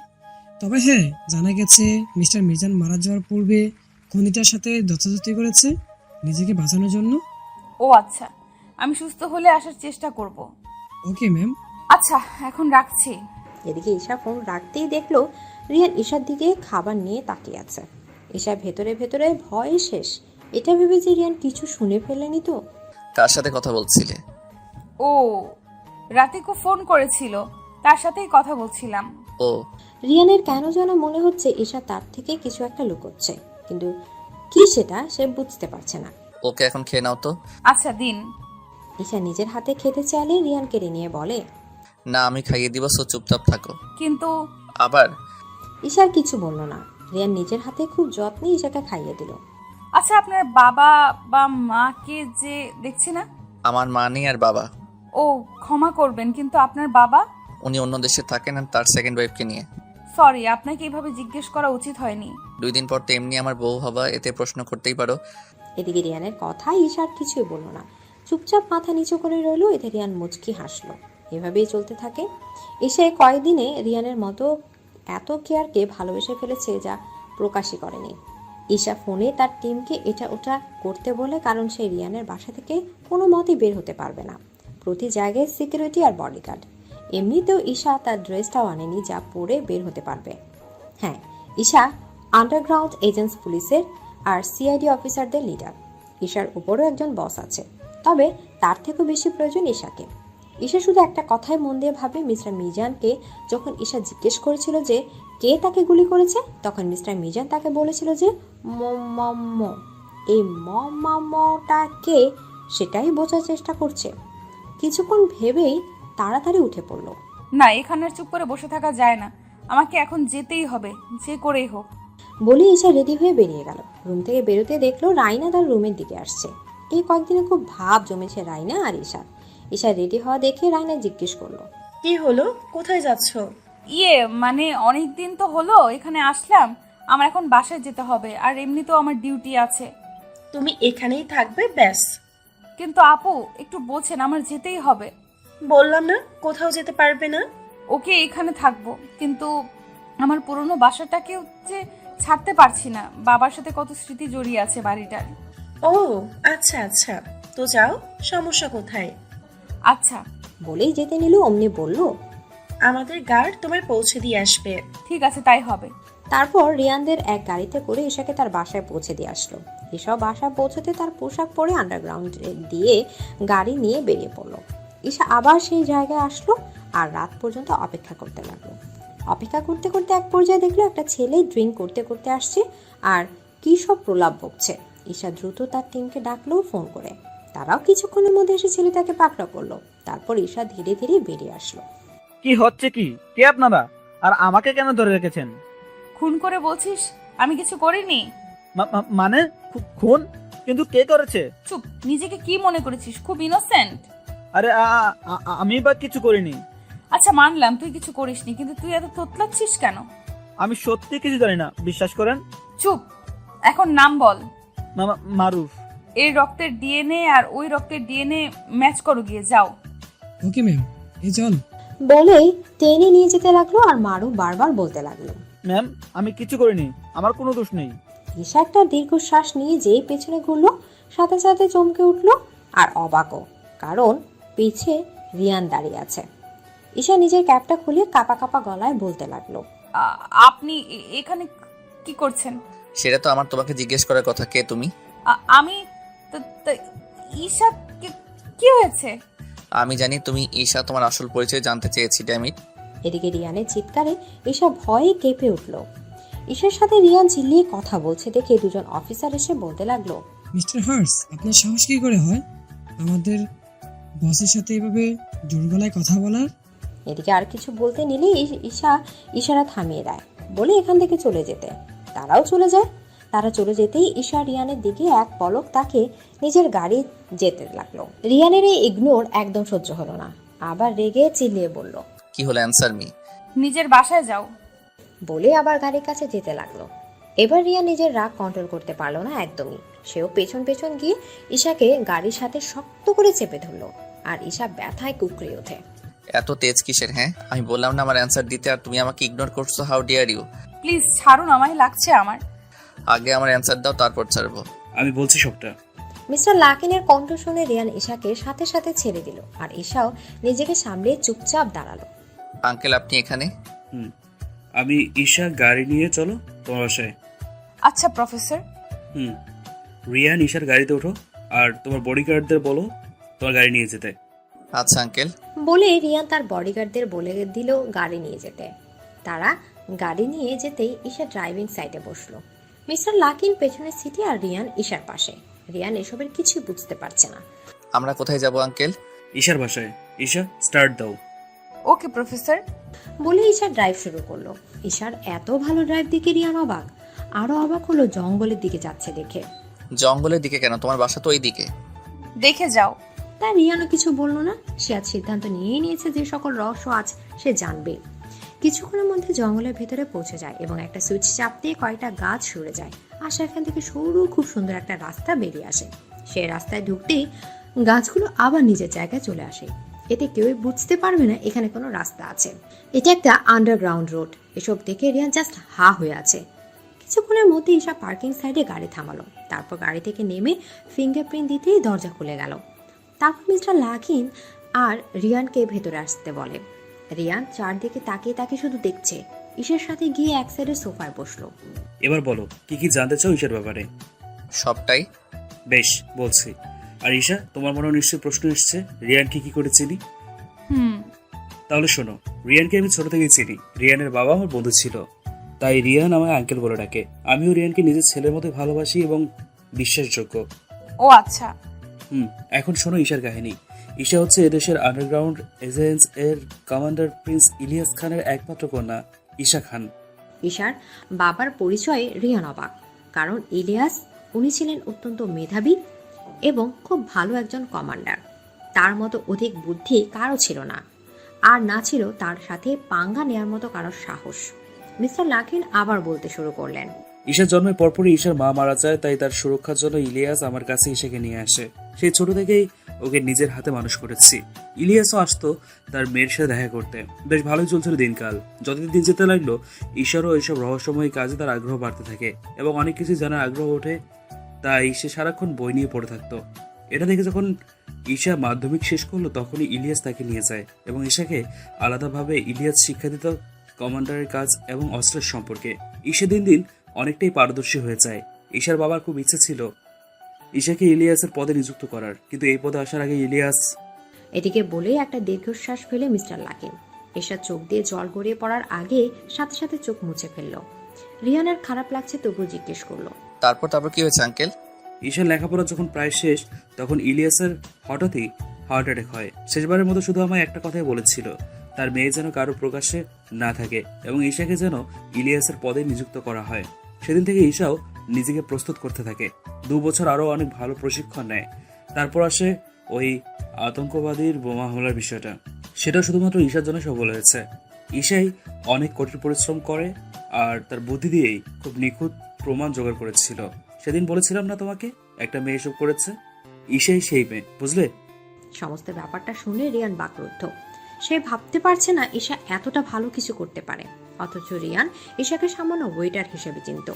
তবে হ্যাঁ, জানা গেছে মিস্টার মিজান মারা যাওয়ার পূর্বে খনিটার সাথে যথাযথ করেছে নিজেকে বাঁচানোর জন্য। ও আচ্ছা, আমি সুস্থ হলে আসার চেষ্টা করব। Okay ma'am. আচ্ছা, এখন রাখছি। এদিকে ঈশা ফোন রাখতেই দেখলো রিয়ান ঈশার দিকে খাবার নিয়ে তাকিয়ে আছে। ঈশা ভেতরে ভেতরে ভয়ে শেষ। এটা ভেবে যে রিয়ান কিছু শুনে ফেলেনি তো। কার সাথে কথা বলছিলে? ও, রাতিকো ফোন করেছিল, তার সাথেই কথা বলছিলাম। ও। রিয়ানের কেন যেন মনে হচ্ছে ঈশা তার থেকে কিছু একটা লুকোচ্ছে, কিন্তু কি সেটা সে বুঝতে পারছে না। ওকে, এখন খেয়ে নাও তো। আচ্ছা দিন। ঈশা নিজের হাতে খেতে চাইলে রিয়ান কেড়ে নিয়ে বলে, না, আমি খাইয়ে দিব, সো চুপচাপ থাকো। কিন্তু আবার ঈশা আর কিছু বলল না। রিয়ান নিজের হাতে খুব যত্নে ঈশাকে খাইয়ে দিল। আচ্ছা, আপনার বাবা বা মাকে যে দেখছি না? আমার মা নেই আর বাবা। ও, ক্ষমা করবেন, কিন্তু আপনার বাবা? উনি অন্য দেশে থাকেন আর তার সেকেন্ড ওয়াইফকে নিয়ে। সরি, আপনাকে এভাবে জিজ্ঞেস করা উচিত হয়নি। 2 দিন পর তো এমনি আমার বউ হবা, এতে প্রশ্ন করতেই পারো। এদিকে রিয়ানের কথা ঈশা আর কিছুই বলল না, চুপচাপ মাথা নিচু করে রইল। এতে রিয়ান মুচকি হাসলো। এভাবেই চলতে থাকে। ঈশা কয়েকদিনে রিয়ানের মতো এত কেয়ারকে ভালোবেসে ফেলেছে যা প্রকাশই করেনি। ঈশা ফোনে তার টিমকে এটা ওটা করতে বলে, কারণ সে রিয়ানের বাসা থেকে কোনো মতেই বের হতে পারবে না। প্রতি জায়গায় সিকিউরিটি আর বডিগার্ড। এমনিতেও ঈশা তার ড্রেসটাও আনেনি যা পরে বের হতে পারবে। হ্যাঁ, ঈশা আন্ডারগ্রাউন্ড এজেন্টস পুলিশের আর সিআইডি অফিসারদের লিডার। ঈশার উপরও একজন বস আছে, তবে তার থেকেও বেশি প্রয়োজন ঈশাকে। ঈশা শুধু একটা কথাই মন দিয়ে ভাবে, মিস্টার মিজানকে যখন ঈশা জিজ্ঞেস করেছিল যে কে তাকে গুলি করেছে, তখন মিস্টার মিজান তাকে বলেছিল যে মম। এই মমটা কে সেটাই বোঝার চেষ্টা করছে। কিছুক্ষণ ভেবেই তাড়াতাড়ি উঠে পড়ল। না, এখানে আর চুপ করে বসে থাকা যায় না, আমাকে এখন যেতেই হবে, যে করেই হোক। বলে ঈশা রেডি হয়ে বেরিয়ে গেল। রুম থেকে বেরোতে দেখলো রাইনা তার রুমের দিকে আসছে। এই কয়েকদিনে খুব ভাব জমেছে রাইনা আর ঈশা। ঈশা রেডি হওয়া দেখে রাইনা জিজ্ঞেস করলো, কি হলো, কোথায় যাচ্ছ? মানে অনেকদিন তো হলো এখানে আসলাম, আমার এখন বাসায় যেতে হবে, আর এমনিতেও আমার ডিউটি আছে। তুমি এখানেই থাকবে ব্যাস। কিন্তু আপু, একটু বোঝেন, আমার যেতেই হবে। বললাম না কোথাও যেতে পারবে না। ওকে এখানে থাকবো, কিন্তু আমার পুরনো বাসাটাকেও যে ছাড়তে পারছি না। বাবার সাথে কত স্মৃতি জড়িয়ে আছে বাড়িটার। ও আচ্ছা আচ্ছা, তো যাও, সমস্যা কোথায়? আচ্ছা বলেই যেতে নিল অমনি বলল, আমাদের গার্ড তোমায় পৌঁছে দিয়ে আসবে। ঠিক আছে, তাই হবে। তারপর রিয়ানদের এক গাড়িতে করে ঈশাকে তার বাসায় পৌঁছে দিয়ে আসলো। ঈশা বাসায় পৌঁছতে তার পোশাক পরে আন্ডারগ্রাউন্ড দিয়ে গাড়ি নিয়ে বেরিয়ে পড়লো। ঈশা আবার সেই জায়গায় আসলো আর রাত পর্যন্ত অপেক্ষা করতে লাগলো। অপেক্ষা করতে করতে এক পর্যায়ে দেখলো একটা ছেলে ড্রিঙ্ক করতে করতে আসছে আর কি সব প্রলাপ বকছে। ঈশা দ্রুত তার টিমকে ডাকলো ফোন করে। তারাও কিছুক্ষণের মধ্যে এসে ছেলেটাকে পাকড়াও করলো। তারপর ঈশা ধীরে ধীরে বেরিয়ে আসলো। কি হচ্ছে কি? কে আপনারা? আর আমাকে কেন ধরে রেখেছেন? খুন করে বলছিস আমি কিছু করিনি? মানে খুন? কিন্তু কে করেছে? চুপ, নিজেকে কি মনে করেছিস? খুব ইনোসেন্ট। আরে আমি বা কিছু করিনি। আচ্ছা মানলাম তুই কিছু করিসনি, কিন্তু তুই এত তোতলাচ্ছিস কেন? আমি সত্যি কিছু জানি না, বিশ্বাস করেন। চুপ, এখন নাম বল। মারুফ। এই রক্তের ডিএনএ আর ওই রক্তের ডিএনএ ম্যাচ করো, গিয়ে যাও। ওকে ম্যাম, এই চল। বলেই টেনে নিয়ে যেতে লাগলো আর মারুফ বারবার বলতে লাগলো, ম্যাম আমি কিছু করিনি, আমার কোনো দোষ নেই। ঈশা একটা দীর্ঘশ্বাস নিয়ে যেই পেছনে ঘুরলো সাথে সাথে চমকে উঠলো আর অবাকও, কারণ পিছে রিয়ান দাঁড়িয়ে আছে। ঈশা নিজের ক্যাপটা খুলে কাপা কাপা গলায় বলতে লাগলো, আপনি এখানে কি করছেন? সেটা তো আমার তোমাকে জিজ্ঞেস করার কথা। কে তুমি? আমি ঈশা। কি হয়েছে? আমি জানি তুমি ঈশা, তোমার আসল পরিচয় জানতে চেয়েছি। ড্যামিট। এদিকে রিয়ানের চিৎকারে ঈশা ভয়ে কেঁপে উঠলো। ঈশার সাথে রিয়ান চিল্লিয়ে কথা বলছে দেখে দুজন অফিসার এসে বলতে লাগলো, মিস্টার হার্স, আপনার সাহস কি করে হয় আমাদের বসের সাথে এভাবে জোর গলায় কথা বলার? এদিকে আর কিছু বলতে নিলে ঈশা ইশারা থামিয়ে দেয়, বলে এখান থেকে চলে যেতে। তারাও চলে যায়। তারা চলে যেতেই ঈশা রিয়ানের দিকে এক পলক তাকে নিজের গাড়ি যেতে লাগলো। রিয়ানের এই ইগনোর একদম সহ্য হলো না, আবার রেগে চিল্লিয়ে বলল, কি হলো? Answer me. নিজের বাসায় যাও। বলে আবার গাড়ির কাছে যেতে লাগলো। এবার রিয়া নিজের রাগ কন্ট্রোল করতে পারলো না একদমই। সেও পেছন পেছন গিয়ে ঈশাকে গাড়ির সাথে শক্ত করে চেপে ধরলো আর ঈশা ব্যথায় কুকড়ে ওঠে। এত তেজ কিসের? হ্যাঁ, আমি বললাম না আমার অ্যান্সার দিতে, আর তুমি আমাকে ইগনোর করছো। How deer you! প্লিজ ছাড়ুন, আমায় লাগছে আমার। আগে আমার অ্যান্সার দাও, তারপর ছাড়বো। আমি বলছি সবটা। মিস্টার লাকিনের কণ্ঠ শুনে রিয়ান ঈশাকে সাথে সাথে ছেড়ে দিল আর ঈশাও নিজেকে সামলে চুপচাপ দাঁড়ালো। আঙ্কেল আপনি এখানে? আমি ঈশা, গাড়ি নিয়ে চলো তোমার বাসায়। আচ্ছা প্রফেসর। রিয়ান ঈশার গাড়িতে ওঠো আর তোমার বডিগার্ডদের বলো তোমার গাড়ি নিয়ে যেতে। আচ্ছা আঙ্কেল। বলে রিয়ান তার বডিগার্ডদের বলে দিল গাড়ি নিয়ে যেতে। তারা গাড়ি নিয়ে যেতেই ঈশা ড্রাইভিং সাইডে বসলো। মিস্টার লাকিন পেছনের সিটে আর রিয়ান ঈশার পাশে। রিয়ান এসবের কিছুই বুঝতে পারছে না। আমরা কোথায় যাব আঙ্কেল? ঈশার বাসায়। ঈশা স্টার্ট দাও। ওকে প্রফেসর। বলে ঈশা ড্রাইভ শুরু করলো। ঈশার এত ভালো ড্রাইভ দেখে রিয়ান অবাক। আরো অবাক হলো জঙ্গলের দিকে যাচ্ছে দেখে। জঙ্গলের দিকে কেন? তোমার বাসা তো ওই দিকে। দেখে যাও। তা রিয়ানও কিছু বললো না। সে আজ সিদ্ধান্ত নিয়েই নিয়েছে যে সকল রহস্য আজ সে জানবে। কিছুক্ষণের মধ্যে জঙ্গলের ভেতরে পৌঁছে যায় এবং একটা সুইচ চাপ দিয়ে কয়েকটা গাছ সরে যায় আর সেখান থেকে সরু খুব সুন্দর একটা রাস্তা বেরিয়ে আসে। সে রাস্তায় ঢুকতেই গাছগুলো আবার নিজের জায়গায় চলে আসে। এতে কেউই বুঝতে পারবে না এখানে কোনো রাস্তা আছে। এটা একটা আন্ডারগ্রাউন্ড রোড। এসব দেখে রিয়ান জাস্ট হা হয়ে আছে। কিছুক্ষণের মধ্যে ঈশা পার্কিং সাইডে গাড়ি থামালো। তারপর গাড়ি থেকে নেমে ফিঙ্গারপ্রিন্ট দিতেই দরজা খুলে গেল। তারপর মিস্টার লাকিন আর রিয়ানকে ভেতরে আসতে বলে। রিয়ান চারদিকে তাকিয়ে তাকে শুধু দেখছে। ঈশার সাথে গিয়ে এক সাইডের সোফায় বসলো। এবার বলো কি কি জানতে চাও ঈশার ব্যাপারে? সবটাই। বেশ, বলছি। আর ঈশা, তোমার মনে নিশ্চয়ই প্রশ্ন এসছে রিয়ানকে কি করে চিনি? তাহলে শোনো, রিয়ানকে আমি ছোট থেকেই চিনি। রিয়ানের বাবা আমার বন্ধু ছিল, তাই রিয়ান আমায় আঙ্কেল বলে ডাকে। আমিও রিয়ানকে নিজের ছেলের মতো ভালোবাসি এবং বিশ্বাসযোগ্য। ও আচ্ছা। এখন শোনো ঈশার কাহিনী। ঈশা হচ্ছে এদেশের আন্ডারগ্রাউন্ড এজেন্স এর কমান্ডার প্রিন্স ইলিয়াস খানের একমাত্র কন্যা ঈশা খান। ঈশার বাবার পরিচয়ে রিয়ান অবাক, কারণ ইলিয়াস উনি ছিলেন অত্যন্ত মেধাবী এবং খুব ভালো একজন কমান্ডার। তার মতো অধিক বুদ্ধি কারো ছিল না, আর না ছিল তার সাথে পাঙ্গা নেওয়ার মতো কারোর সাহস। মিস্টার লাকিন আবার বলতে শুরু করলেন, ঈশার জন্মের পরপরই ঈশার মা মারা যায়, তাই তার সুরক্ষার জন্য ইলিয়াস আমার কাছে ঈশাকে নিয়ে আসে। সেই ছোট থেকেই ওকে নিজের হাতে মানুষ করেছি। ইলিয়াসও আসতো তার মেয়ের সাথে দেখা করতে। বেশ ভালোই চলছিল দিনকাল। যতদিন দিন যেতে লাগলো, ঈশারও এইসব রহস্যময় কাজে তার আগ্রহ বাড়তে থাকে এবং অনেক কিছু জানার আগ্রহ ওঠে। তাই সে সারাক্ষণ বই নিয়ে পড়ে থাকতো। এটা দেখে যখন ঈশা মাধ্যমিক শেষ করলো, তখনই ইলিয়াস তাকে নিয়ে যায় এবং ঈশাকে আলাদাভাবে ইলিয়াস শিক্ষা দিত কমান্ডারের কাজ এবং অস্ত্রের সম্পর্কে। ঈশা দিন দিন অনেকটাই পারদর্শী হয়ে যায়। ঈশার বাবার খুব ইচ্ছে ছিল ঈশাকে ইলিয়াসের পদে নিযুক্ত করার, কিন্তু এই পদে আসার আগে ইলিয়াস। এদিকে বলেই একটা দীর্ঘশ্বাস ফেলে মিস্টার লাকিন ঈশার চোখ দিয়ে জল গড়িয়ে পড়ার আগে সাথে সাথে চোখ মুছে ফেললো। রিয়ানের খারাপ লাগছে তবুও জিজ্ঞেস করলো, তারপর কি হয়েছে আঙ্কেল? ঈশার লেখাপড়া যখন প্রায় শেষ, তখন ইলিয়াসের হঠাৎই হার্ট অ্যাটাক হয়। শেষবারের মতো শুধু আমায় একটা কথাই বলেছিল, তার মেয়ে যেন কারো প্রকাশ্যে না থাকে এবং ঈশাকে যেন ইলিয়াসের পদে নিযুক্ত করা হয়। সেদিন থেকে ঈশাও নিজেকে প্রস্তুত করতে থাকে। 2 বছর আরও অনেক ভালো প্রশিক্ষণ নেয়। তারপর আসে ওই আতঙ্কবাদীর বোমা হামলার বিষয়টা। সেটা শুধুমাত্র ঈশার জন্য সফল হয়েছে। ঈশাই অনেক কঠিন পরিশ্রম করে আর তার বুদ্ধি দিয়েই খুব নিখুঁত প্রমাণ জোগাড় করেছিল। সেদিন বলেছিলাম না তোমাকে, একটা মেয়ে এসব করেছে? ঈশাই সেই মেয়ে, বুঝলে? সমস্ত ব্যাপারটা শুনে রিয়ান বাকরুদ্ধ। সে ভাবতে পারছে না ঈশা এতটা ভালো কিছু করতে পারে, অথচ রিয়ান ঈশাকে সামান্য ওয়েটার হিসেবে চিনত।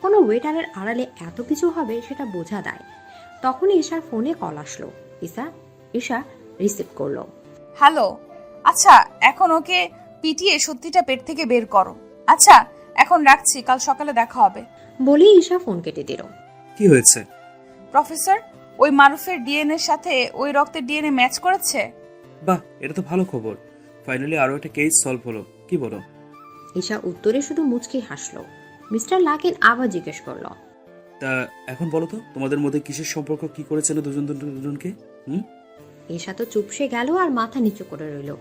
কোনো ওয়েটারের আড়ালে এত কিছু হবে সেটা বোঝা দেয়। তখন ঈশার ফোনে কল আসলো। ঈশা রিসিভ করলো। হ্যালো, আচ্ছা এখন ওকে পিটিয়ে সত্যিটা পেট থেকে বের করো। আচ্ছা এখন রাখছি, কাল সকালে দেখা হবে। বলেই ঈশা ফোন কেটে দিল। কি হয়েছে? প্রফেসর, ওই মারুফের ডিএনএর সাথে ওই রক্তের ডিএনএ ম্যাচ করেছে। বাহ, এটা তো ভালো খবর। ফাইনালি আরো একটা কেস সলভ হলো, কি বলো? ঈশা উত্তরে শুধু মুচকি হাসলো। মিস্টার লাকিন আবার জিজ্ঞেস করলো, তা এখন বলো তো, তোমাদের মধ্যে কিসের সম্পর্ক, কি করেছিল দুজনকে? ঈশা তো চুপসে গেল আর মাথা নিচু করে রইল।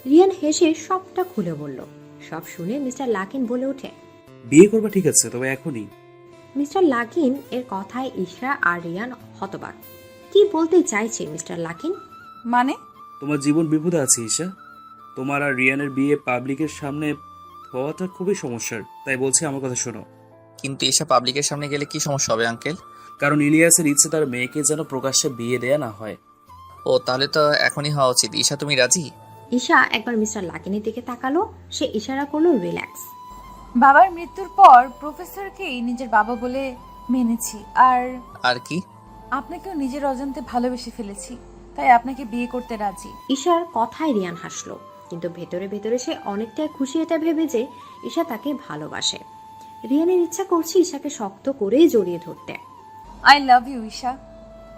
রিয়ান হেসে সবটা খুলে বলল। সব শুনে মিস্টার লাকিন বলে ওঠে, বিয়ে করবা ঠিক আছে, তবে এখনই। মিস্টার লাকিন এর কথায় ঈশা আর রিয়ান হতবাক। কি বলতে চাইছে মিস্টার লাকিন? মানে? তোমার জীবন বিপদে আছে ঈশা। তোমার আর রিয়ানের বিয়ে পাবলিকের সামনে হওয়াটা খুবই সমস্যার, তাই বলছি আমার কথা শোনো। কিন্তু ঈশা পাবলিকের সামনে গেলে কি সমস্যা হবে আঙ্কেল? কারণ ইলিয়াসের ইচ্ছে তার মেয়েকে যেন প্রকাশ্যে বিয়ে দেয়া না হয়। ও, তাহলে তো এখনই হওয়া উচিত। ঈশা, তুমি রাজি? ঈশা একবার মিস্টার লাকিনের দিকে তাকালো। সে ইশারা করলো রিল্যাক্স। বাবার মৃত্যুর পর প্রফেসরকেই নিজের বাবা বলে মেনেছি। আর কি? আপনাকেও নিজের অজান্তে ভালোবেসে ফেলেছি, তাই আপনাকে বিয়ে করতে রাজি। ঈশার কথায় রিয়ান হাসলো, কিন্তু ভেতরে ভেতরে সে অনেকটাই খুশি এটা ভেবে যে ঈশা তাকে ভালোবাসে। রিয়ানের ইচ্ছা করছে ঈশাকে শক্ত করেই জড়িয়ে ধরতে। I love you Isha,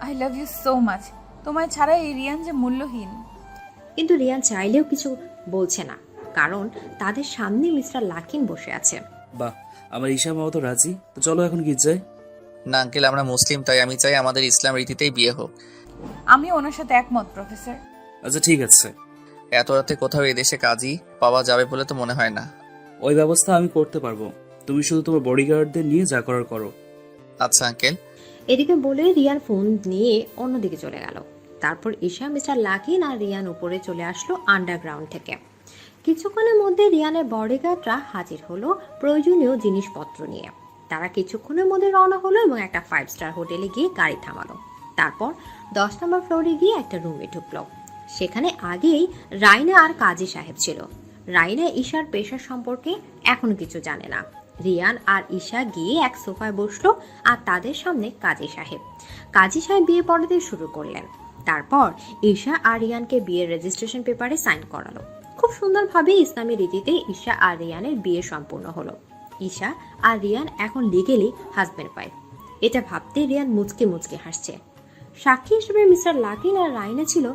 I love you so much. তোমায় ছাড়া এই রিয়ান যে মূল্যহীন। কিন্তু রিয়ান চাইলেও কিছু বলছে না, কারণ তাদের সামনে মিস্টার লাকিন বসে আছে। বাহ, আমার ঈশা মাও তো রাজি। তো চলো এখন গির্জায়। না আঙ্কেল, আমরা মুসলিম, তাই আমি চাই আমাদের ইসলাম রীতিতেই বিয়ে হোক। আমি ওনার সাথে একমত প্রফেসর। আচ্ছা ঠিক আছে। এত রাতে কোথাও এদেশে কাজই পাওয়া যাবে বলে তো মনে হয় না। ওই ব্যবস্থা আমি করতে পারবো, তুমি শুধু তোমার বডিগার্ডদের নিয়ে যা করার করো। আচ্ছা আঙ্কেল। এদিকে বলে রিয়ান ফোন নিয়ে অন্যদিকে চলে গেল। তারপর ঈশা, মিস্টার লাকিন আর রিয়ান উপরে চলে আসলো আন্ডারগ্রাউন্ড থেকে। কিছুক্ষণের মধ্যে রিয়ানের বডিগার্ডরা হাজির হলো প্রয়োজনীয় জিনিসপত্র নিয়ে। তারা কিছুক্ষণের মধ্যে রওনা হলো এবং একটা 5 স্টার হোটেলে গিয়ে গাড়ি থামালো। তারপর 10 নম্বর ফ্লোরে গিয়ে একটা রুমে ঢুকলো। সেখানে আগেই রাইনা আর কাজী সাহেব ছিল। রাইনা ঈশার পেশা সম্পর্কে এখনো কিছু জানে না। রিয়ান আর ঈশা গিয়ে এক সোফায় বসলো আর তাদের সামনে কাজী সাহেব। কাজী সাহেব বিয়ে পড়াতে শুরু করলেন। তারপর ঈশা আর রিয়ানকে বিয়ের রেজিস্ট্রেশন পেপারে সাইন করালো। খুব সুন্দরভাবে ইসলামী রীতিতে ঈশা আর রিয়ানের বিয়ে সম্পূর্ণ হলো। ঈশা আর রিয়ান এখন লিগেলি হাজব্যান্ড ওয়াইফ। এটা ভাবতে রিয়ান মুচকে মুচকে হাসছে। সাক্ষী হিসেবে মিস্টার লাকিন আর রাইনা ছিল,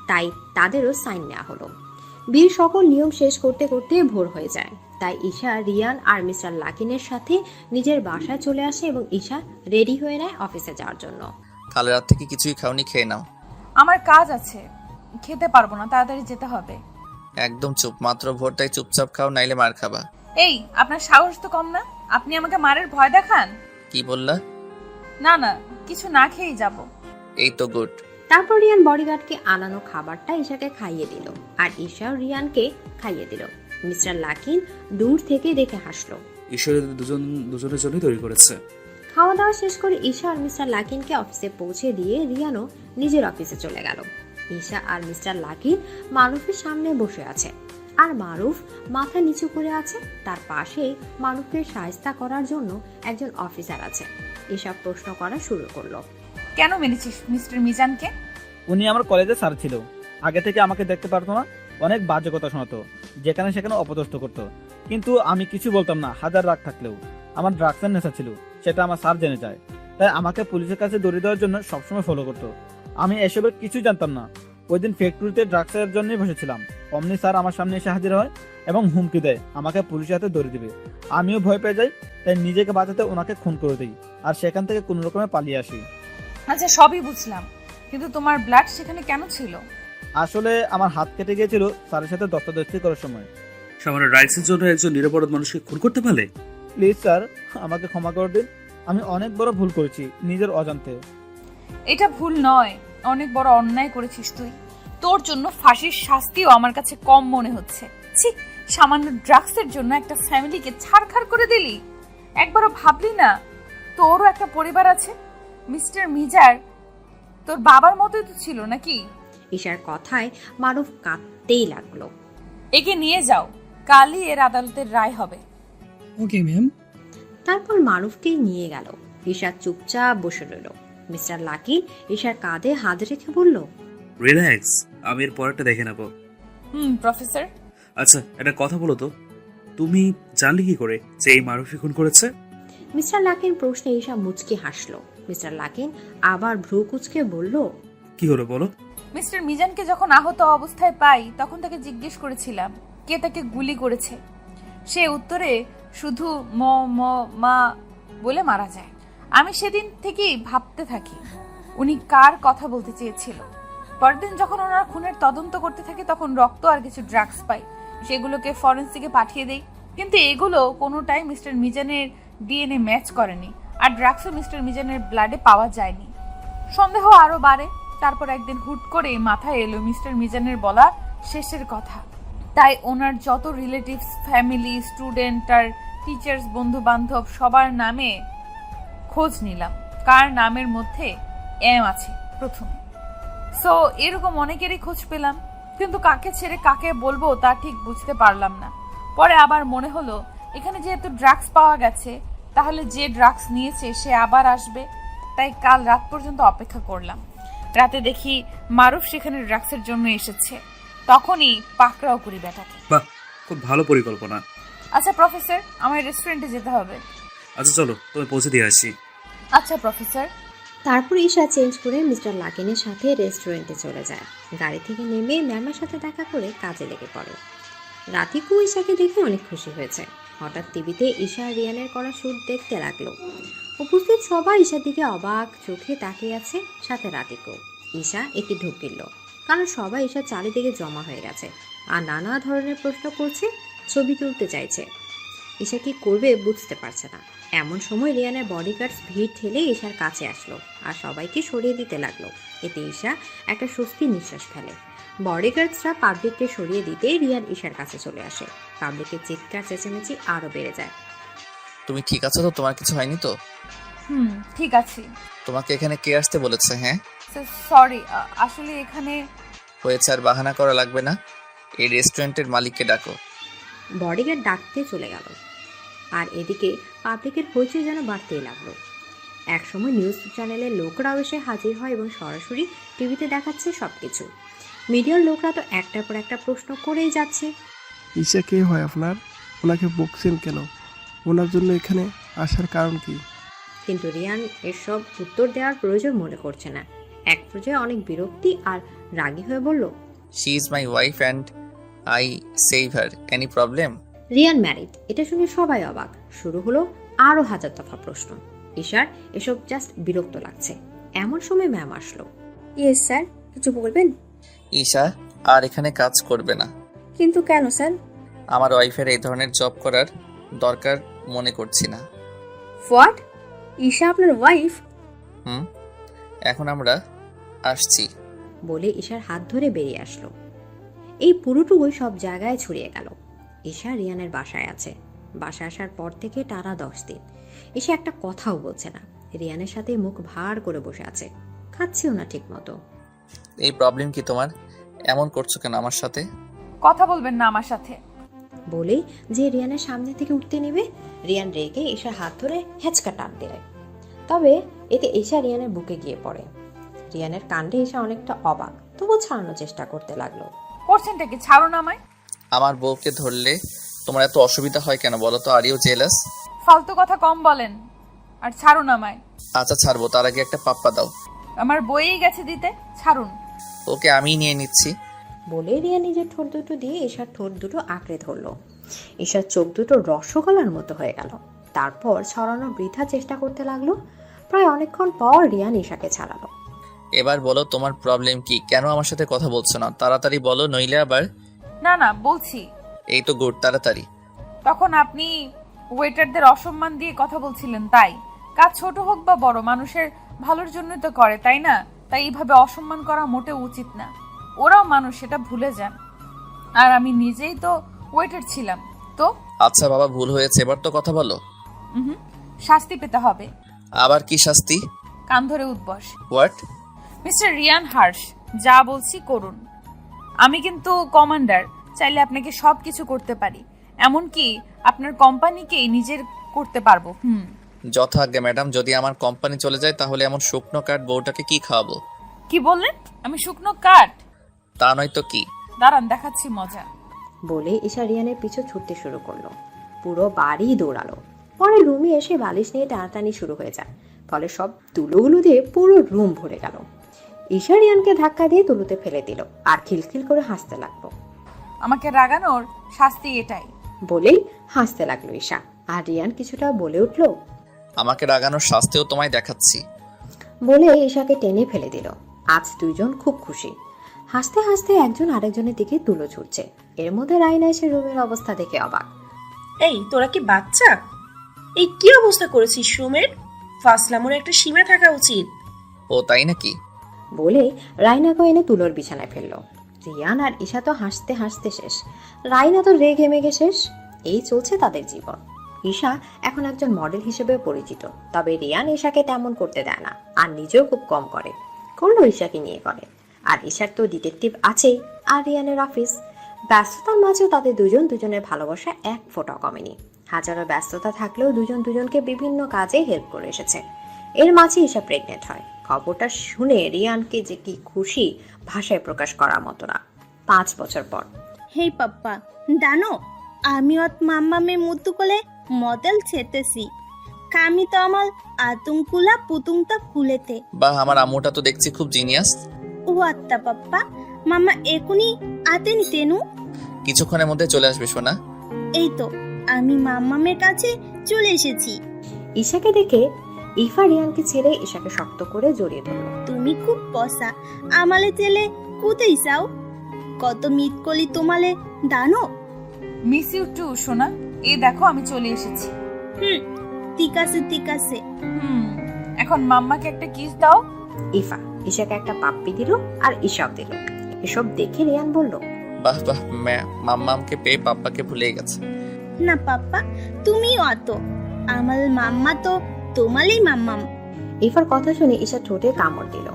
তাই তাদেরও সাইন নেওয়া হলো। বিয়ের সকল নিয়ম শেষ করতে করতে ভোর হয়ে যায়। তাই ঈশা রিয়ান আর মিস্টার লাকিনের সাথে নিজের বাসায় চলে আসে এবং ঈশা রেডি হয়ে নেয় অফিসে যাওয়ার জন্য। কাল রাত থেকে কিছুই খাওনি, খেয়ে নাও। আমার কাজ আছে, খেতে পারবো না, তাড়াতাড়ি যেতে হবে। একদম চুপ, মাত্র ভোর, তাই চুপচাপ খাও, নাইলে মার খাবা। এই, আপনার সাহস তো কম না? আপনি আমাকে মারের ভয় দেখান। কি বললা? না না, কিছু না খেয়েই যাব। এই তো গুড। তারপর রিয়ান বডিগার্ডকে আনানো খাবারটা ঈশাকে খাইয়ে দিল আর ঈশাও রিয়ানকে খাইয়ে দিল। মিস্টার লাকিন দূর থেকে দেখে হাসলো। ঈশ্বরের দুজনের জন্যই তৈরি করেছে। খাওয়া দাওয়া শেষ করে ঈশা আর মিস্টার লাকিনকে অফিসে পৌঁছে দিয়ে রিয়ানও নিজের অফিসে চলে গেল। ঈশা আর মিস্টার লাকি মারুফের সামনে বসে আছে, আর মারুফ মাথা নিচু করে আছে। তার পাশে মারুফকে শায়েস্তা করার জন্য একজন অফিসার আছে। ঈশা প্রশ্ন করা শুরু করলো। কেন মেরেছিস মিস্টার মিজানকে? উনি আমার কলেজে স্যার ছিল, আগে থেকে আমাকে দেখতে পারতো না, অনেক বাজে কথা শোনাতো, যেখানে সেখানে অপদস্থ করতো, কিন্তু আমি কিছু বলতাম না। হাজার রাগ থাকলেও আমার ড্রাগসের নেশা ছিল, সেটা আমার স্যার জেনে যায়, তাই আমাকে পুলিশের কাছে দৌড়ে দেওয়ার জন্য সবসময় ফলো করতো। আমি এসবের কিছুই জানতাম না। ওই দিন ফ্যাক্টরিতে ড্রাগসের জন্যই বসেছিলাম, অমনি স্যার আমার সামনে এসে হাজির হয় এবং হুমকি দেয় আমাকে পুলিশের হাতে দৌড়ে দিবে। আমিও ভয় পেয়ে যাই, তাই নিজেকে বাঁচাতে ওনাকে খুন করে দিই আর সেখান থেকে কোনো রকমে পালিয়ে আসি। আচ্ছা, সবই বুঝলাম, কিন্তু তোমার ব্লাড সেখানে কেন ছিল? আসলে আমার হাত কেটে গিয়েছিল স্যারের সাথে ধস্তাধস্তি করার সময়। সামান্য রাইটসের জন্য একজন নিরপরাধ মানুষকে খুন করতে পারে? প্লিজ স্যার, আমাকে ক্ষমা করে দিন, আমি অনেক বড় ভুল করেছি নিজের অজান্তে। এটা ভুল নয়, অনেক বড় অন্যায় করেছিস তুই। তোর জন্য ফাঁসির শাস্তিও আমার কাছে কম মনে হচ্ছে। ছি, সামান্য ড্রাগসের জন্য একটা ফ্যামিলিকে ছাড়খাড় করে দিলি। একবারও ভাবলি না তোরও একটা পরিবার আছে? মিস্টার মিজার তোর বাবার মতোই তো ছিল নাকি? ঈশার কথায় মারুফ কাঁদতেই লাগলো। একে নিয়ে যাও, কালই এর আদালতের রায় হবে। Okay ma'am. তারপর মারুফকে নিয়ে গেল। ঈশা চুপচাপ বসে রইল। মিস্টার লাকি ঈশার কাঁধে হাত রেখে বলল, রিল্যাক্স, আমি এর পরেরটা দেখে নেব। প্রফেসর। আচ্ছা, একটা কথা বলো তো, তুমি জানলে কি করে যে এই মারুফি খুন করেছে? মিস্টার লাকিন প্রশ্নে ঈশা মুচকি হাসলো। মিস্টার লাকিন আবার ভ্রু কুঁচকে বলল, কি হলো বলো। মিস্টার মিজানকে যখন আহত অবস্থায় পাই তখন তাকে জিজ্ঞেস করেছিলাম কে তাকে গুলি করেছে। সে উত্তরে শুধু ম ম মা বলে মারা যায়। আমি সেদিন থেকেই ভাবতে থাকি উনি কার কথা বলতে চেয়েছিল। পরদিন যখন ওনারা খুনের তদন্ত করতে থাকে তখন রক্ত আর কিছু ড্রাগস পাই, সেগুলোকে ফরেন্সিকে পাঠিয়ে দেই, কিন্তু এগুলো কোনোটাই মিস্টার মিজানের ডিএনএ ম্যাচ করেনি, আর ড্রাগসও মিস্টার মিজানের ব্লাডে পাওয়া যায়নি। সন্দেহ আরো বাড়ে। তারপর একদিন হুট করে মাথায় এলো মিস্টার মিজানের বলা শেষের কথা। তাই ওনার যত রিলেটিভস, ফ্যামিলি, স্টুডেন্ট আর টিচার্স, বন্ধু বান্ধব সবার নামে খোঁজ নিলাম, কার নামের মধ্যে এম আছে প্রথমে। সো এরকম অনেকেরই খোঁজ পেলাম, কিন্তু কাকে ছেড়ে কাকে বলবো তা ঠিক বুঝতে পারলাম না। পরে আবার মনে হলো এখানে যেহেতু ড্রাগস পাওয়া গেছে, তাহলে যে ড্রাগস নিয়েছে সে আবার আসবে। তাই কাল রাত পর্যন্ত অপেক্ষা করলাম। রাতে দেখি মারুফ সেখানে ড্রাগসের জন্য এসেছে, তখনই পাকড়াও করি ব্যাটাকে। বাহ, খুব ভালো পরিকল্পনা। আচ্ছা প্রফেসর, আমার রেস্টুরেন্টে যেতে হবে। আচ্ছা চলো, তুমি পৌঁছে দিয়ে আসি। আচ্ছা প্রফেসর। তারপর ঈশা চেঞ্জ করে মিস্টার লাকিনের সাথে রেস্টুরেন্টে চলে যায়। গাড়ি থেকে নেমে ম্যামের সাথে দেখা করে কাজে লেগে পড়ে। রাতিকু ঈশাকে দেখে অনেক খুশি হয়েছে। হঠাৎ টিভিতে ঈশা আর রিয়ানের করা শুট দেখতে লাগলো। উপস্থিত সবাই ঈশার দিকে অবাক চোখে তাকিয়ে আছে, সাথে রাতিকু। ঈশা একটি ঢোক গিলল, কারণ সবাই ঈশার চারিদিকে জমা হয়ে গেছে আর নানা ধরনের প্রশ্ন করছে, ছবি তুলতে চাইছে। ঈশা কি করবে বুঝতে পারছে না। এমন সময় রিয়ানের বডিগার্ডস ভিড় ঠেলে ঈশার কাছে আসলো আর সবাইকে সরিয়ে দিতে লাগলো। এতে ঈশা একটা স্বস্তির নিঃশ্বাস ফেলে। বডিগার্ডসরা পাবলিককে সরিয়ে দিতে রিয়ান ঈশার কাছে চলে আসে। পাবলিকের চিৎকার চেঁচামেচি আরো বেড়ে যায়। তুমি ঠিক আছো তো? তোমার কিছু হয়নি তো? ঠিক আছে। তোমাকে এখানে কে আসতে বলেছে? হ্যাঁ সরি, আসলে এখানে হয়েছে, আর বাহানা করা লাগবে না। এই রেস্টুরেন্টের মালিককে ডাকো। বডিগার্ড ডাকতে চলে গেল, আর এদিকে পাবলিকের হইচই যেন বাড়তেই লাগলো। একসময় নিউজ চ্যানেলের লোকরাও এসে হাজির হয় এবং সরাসরি টিভিতে দেখাচ্ছে সবকিছু। মিডিয়ার লোকরা তো একটার পর একটা প্রশ্ন করেই যাচ্ছে। ঈশা কে হয় আপনার? ওনাকে বকছেন কেন? ওনার জন্য এখানে আসার কারণ কি? কিন্তু রিয়ান এসব উত্তর দেওয়ার প্রয়োজন মনে করছে না। এক পর্যায়ে অনেক বিরক্তি আর রাগী হয়ে বলল, she is my wife and I save her. Any problem? Riyan married. এটা শুনে সবাই অবাক। শুরু হলো আরো হাজার দফা প্রশ্ন। ঈশার এসব জাস্ট বিরক্ত লাগছে। এমন সময় ম্যাম আসলো। ইয়েস স্যার, কিছু বলবেন? ঈশা আর এখানে কাজ করবে না। কিন্তু কেন স্যার? আমার ওয়াইফের এই ধরনের জব করার দরকার মনে করছি না। হোয়াট? ঈশা আপনার ওয়াইফ? এখন আমরা আসছি বলে ঈশার হাত ধরে বেরিয়ে আসলো। এই পুরোটুকুই সব জায়গায় ছড়িয়ে গেল। ঈশা রিয়ানের বাসায় আছে। বাসায় আসার পর থেকে টানা 10 দিন ঈশা একটা কথাও বলছে না। রিয়ানের সাথে মুখ ভার করে বসে আছে, খাচ্ছেও না ঠিক মতো। এই প্রবলেম কি তোমার? এমন করছো কেন আমার সাথে? কথা বলবেন না আমার সাথে। বলেই যে রিয়ানের সামনে থেকে উঠতে নেবে, রিয়ান রেগে ঈশার হাত ধরে হেঁচকা টান দেয়। তবে এতে ঈশা রিয়ানের বুকে গিয়ে পড়ে। রিয়ানের কাণ্ডে ঈশা অনেকটা অবাক, তবু ছাড়ানোর চেষ্টা করতে লাগলো। করছেনটা কি? ছাড়ুন আমায়। আমার বউকে ধরলে তোমার এত অসুবিধা হয় কেন বলো তো? Are you jealous? ফালতু কথা কম বলেন আর ছাড়ুন আমায়। আচ্ছা ছাড়বো, তার আগে একটা পাপ্পা দাও। আমার বইই গেছে দিতে, ছাড়ুন। ওকে আমি নিয়ে নিচ্ছি। বলে রিয়া নিজের ঠোঁট দুটো দিয়ে ঈশার ঠোঁট দুটো আঁকড়ে ধরলো। ঈশার চোখ দুটো রসগোল্লার মতো হয়ে গেল। তারপর ছড়ানোর বৃথা চেষ্টা করতে লাগলো। প্রায় অনেকক্ষণ পর রিয়ান ঈশাকে ছাড়ালো। এবার বলো তোমার প্রবলেম কি? কেন আমার সাথে কথা বলছো না? তাড়াতাড়ি বলো, নইলে আবার। না না বলছি। এই তো গুড, তাড়াতাড়ি। তখন আপনি ওয়েটারদের অসম্মান দিয়ে কথা বলছিলেন, তাই। কাজ ছোট হোক বা বড়, মানুষের ভালোর জন্যই তো করে, তাই না? তাই এইভাবে অসম্মান করা মোটেও উচিত না। ওরাও মানুষ, সেটা ভুলে যান। আর আমি নিজেই তো ওয়েটার ছিলাম তো। আচ্ছা বাবা, ভুল হয়েছে, এবার তো কথা বলো। শাস্তি পেতে হবে। আবার কি শাস্তি? কান ধরে উঠবস। হোয়াট? মিস্টার রিয়ান হার্শ, যা বলছি করুন। আমি কিন্তু কমান্ডার, চাইলে আপনাকে সবকিছু করতে পারি, এমনকি আপনার কোম্পানিকেই নিজের করতে পারবো। যথাজ্ঞা ম্যাডাম, যদি আমার কোম্পানি চলে যায় তাহলে এমন শুকনো কাঠ বউটাকে কি খাওয়াবো? কি বললেন? আমি শুকনো কাঠ? তা নয় তো কি। দাঁড়ান, দেখাচ্ছি মজা। বলে ঈশা রিয়ানের পিছু ছুটতে শুরু করলো। পুরো বাড়ি দৌড়ালো। পরে রুমে এসে বালিশ নিয়ে টানাটানি শুরু হয়ে যায়। ফলে সব তুলোগুলো দিয়ে পুরো রুম ভরে গেল। ঈশা রিয়ানকে ধাক্কা দিয়ে তুলোতে ফেলে দিল আর খিলখিল করে হাসতে লাগলো। আমাকে রাগানোর শাস্তি এটাই, বলেই হাসতে লাগলো ঈশা। আর রিয়ান কিছুটা বলে উঠলো, আমাকে রাগানোর শাস্তিও তোমায় দেখাচ্ছি। বলে ঈশাকে টেনে ফেলে দিল। আজ দুইজন খুব খুশি। হাসতে হাসতে একজন আরেকজনের দিকে তুলো ছুটছে। এর মধ্যে রাইনা এসে রুমের অবস্থা দেখে অবাক। এই তোরা কি বাচ্চা? এই কি অবস্থা করেছিস রুমের? ফাসলামোর একটা সীমা থাকা উচিত। ও তাই নাকি? বলে রাইনাকে এনে তুলোর বিছানায় ফেললো। রিয়ান আর ঈশা তো হাসতে হাসতে শেষ, রাইনা তো রেগে মেগে শেষ। এই চলছে তাদের জীবন। ঈশা এখন একজন মডেল হিসেবে পরিচিত, তবে রিয়ান ঈশাকে তেমন করতে দেয় না, আর নিজেও খুব কম করে। করলো ঈশাকে নিয়ে করে। আর ঈশার তো ডিটেকটিভ আছেই, আর রিয়ানের অফিস। ব্যস্ততার মাঝেও তাদের দুজনের ভালোবাসা এক ফোঁটা কমেনি। হাজারো ব্যস্ততা থাকলেও দুজন দুজনকে বিভিন্ন কাজে হেল্প করে এসেছে। এর মাঝে ঈশা প্রেগনেন্ট হয়। খবরটা শুনে রিয়ানকে যে কি খুশি ভাষায় প্রকাশ করার মতো না। 5 বছর পর। হে পাপ্পা, জানো আমি ওত মাম্মামে মুতু কোলে মডেল ছেতেছি। কামি তো আমার আতুংকুলা পুতুংটা কুলেতে। বাহ, আমার আম্মুটা তো দেখছি খুব জিনিয়াস। ও আত্তা পাপ্পা, মামা একুনি আতেন তেনু। কিছুক্ষণের মধ্যে চলে আসবে সোনা। এই তো আমি মাম্মামের কাছে চলে এসেছি। ঈশাকে দেখে ইফা রিয়ানকে ছেড়ে ঈশাকে শক্ত করে জড়িয়ে ধরল। তুমি খুব পসা, আমালে তেলে কোথায় যাও? কত মিট কলি তোমালে দানো। মিস ইউ টু সোনা। এই দেখো আমি চলে এসেছি। ঠিক আছে ঠিক আছে। এখন মাম্মাকে একটা কিস দাও। ইফা ঈশাকে একটা পাপ্পি দিল আর ঈশাও দিল। এসব দেখে রিয়ান বলল, বাহ বাহ, মাম্মামকে পেয়ে পাপ্পাকে ভুলে গেছে। না পাপ্পা, তুমিও আতো, আমার মাম্মা তো তোমারই মাম্মাম। ইফার কথা শুনে ঈশা ঠোঁটে কামড় দিল।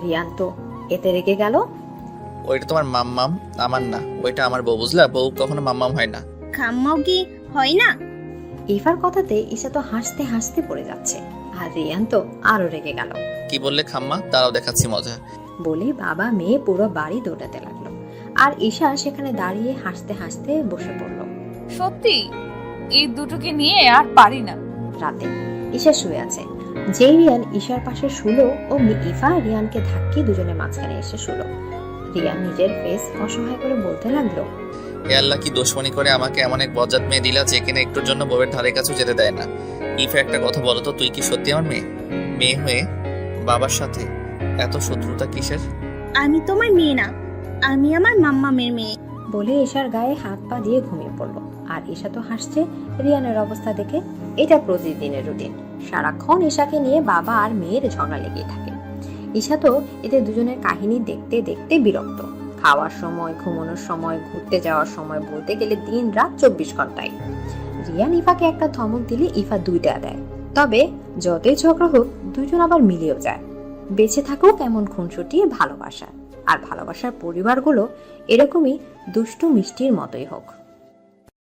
রিয়ান তো এতে রেগে গেল। ওইটা তোমার মাম্মাম, আমার না। ওইটা আমার বউ, বুঝলা? বউ কখনো মাম্মাম হয় না। খাম্মাও কি হয় না? ইফার কথাতে ঈশা তো হাসতে হাসতে পড়ে যাচ্ছে, আর রিয়ান তো আরো রেগে গেল। কি বললে খাম্মা? তারাও দেখাচ্ছি মজা। বলে বাবা মেয়ে পুরো বাড়ি দৌড়াতে লাগলো। আর ঈশা সেখানে দাঁড়িয়ে হাসতে হাসতে বসে পড়ল। সত্যি এই দুটোকে নিয়ে আর পারি না। রাতে ঈশা শুয়ে আছে। যেই রিয়ান ঈশার পাশে শুলো, ও ইফা রিয়ানকে ধাক্কিয়ে দুজনের মাঝখানে এসে শুলো। রিয়ান নিজের ফেস অসহায় করে বলতে লাগলো, হে আল্লাহ, কি দুশমনি করে আমাকে এমন এক বজ্জাত মেয়ে দিলা যে কিনা একটুর জন্য বউয়ের ধারে কাছে যেতে দেয় না। ইফা, একটা কথা বলো তো, তুই কি সত্যি আমার মেয়ে? মেয়ে হয়ে বাবার সাথে এত শত্রুতা কিসের? আমি তোমার মেয়ে না, আমি আমার মাম্মামের মেয়ে। বলে ঈশার গায়ে হাত পা দিয়ে ঘুমিয়ে পড়লো। আর ঈশা তো হাসছে রিয়ানের অবস্থা দেখে। এটা প্রতিদিনের রুটিন। সারাক্ষণ ঈশাকে নিয়ে বাবা আর মেয়ের ঝগড়া লেগেই থাকে। ঈশা তো এদের দুজনের কাহিনী দেখতে দেখতে বিরক্ত। খাওয়ার সময়, ঘুমানোর সময়, ঘুরতে যাওয়ার সময়, বলতে গেলে দিন রাত 24 ঘন্টায়। রিয়ান ইফাকে একটা ধমক দিলে ইফা 2টা দেয়। তবে যতই ঝগড়া হোক দুজন আবার মিলেও যায়। বেঁচে থাকুক এমন খুনসুটি ভালোবাসা। আর ভালোবাসার পরিবারগুলো এরকমই দুষ্টু মিষ্টির মতোই হোক।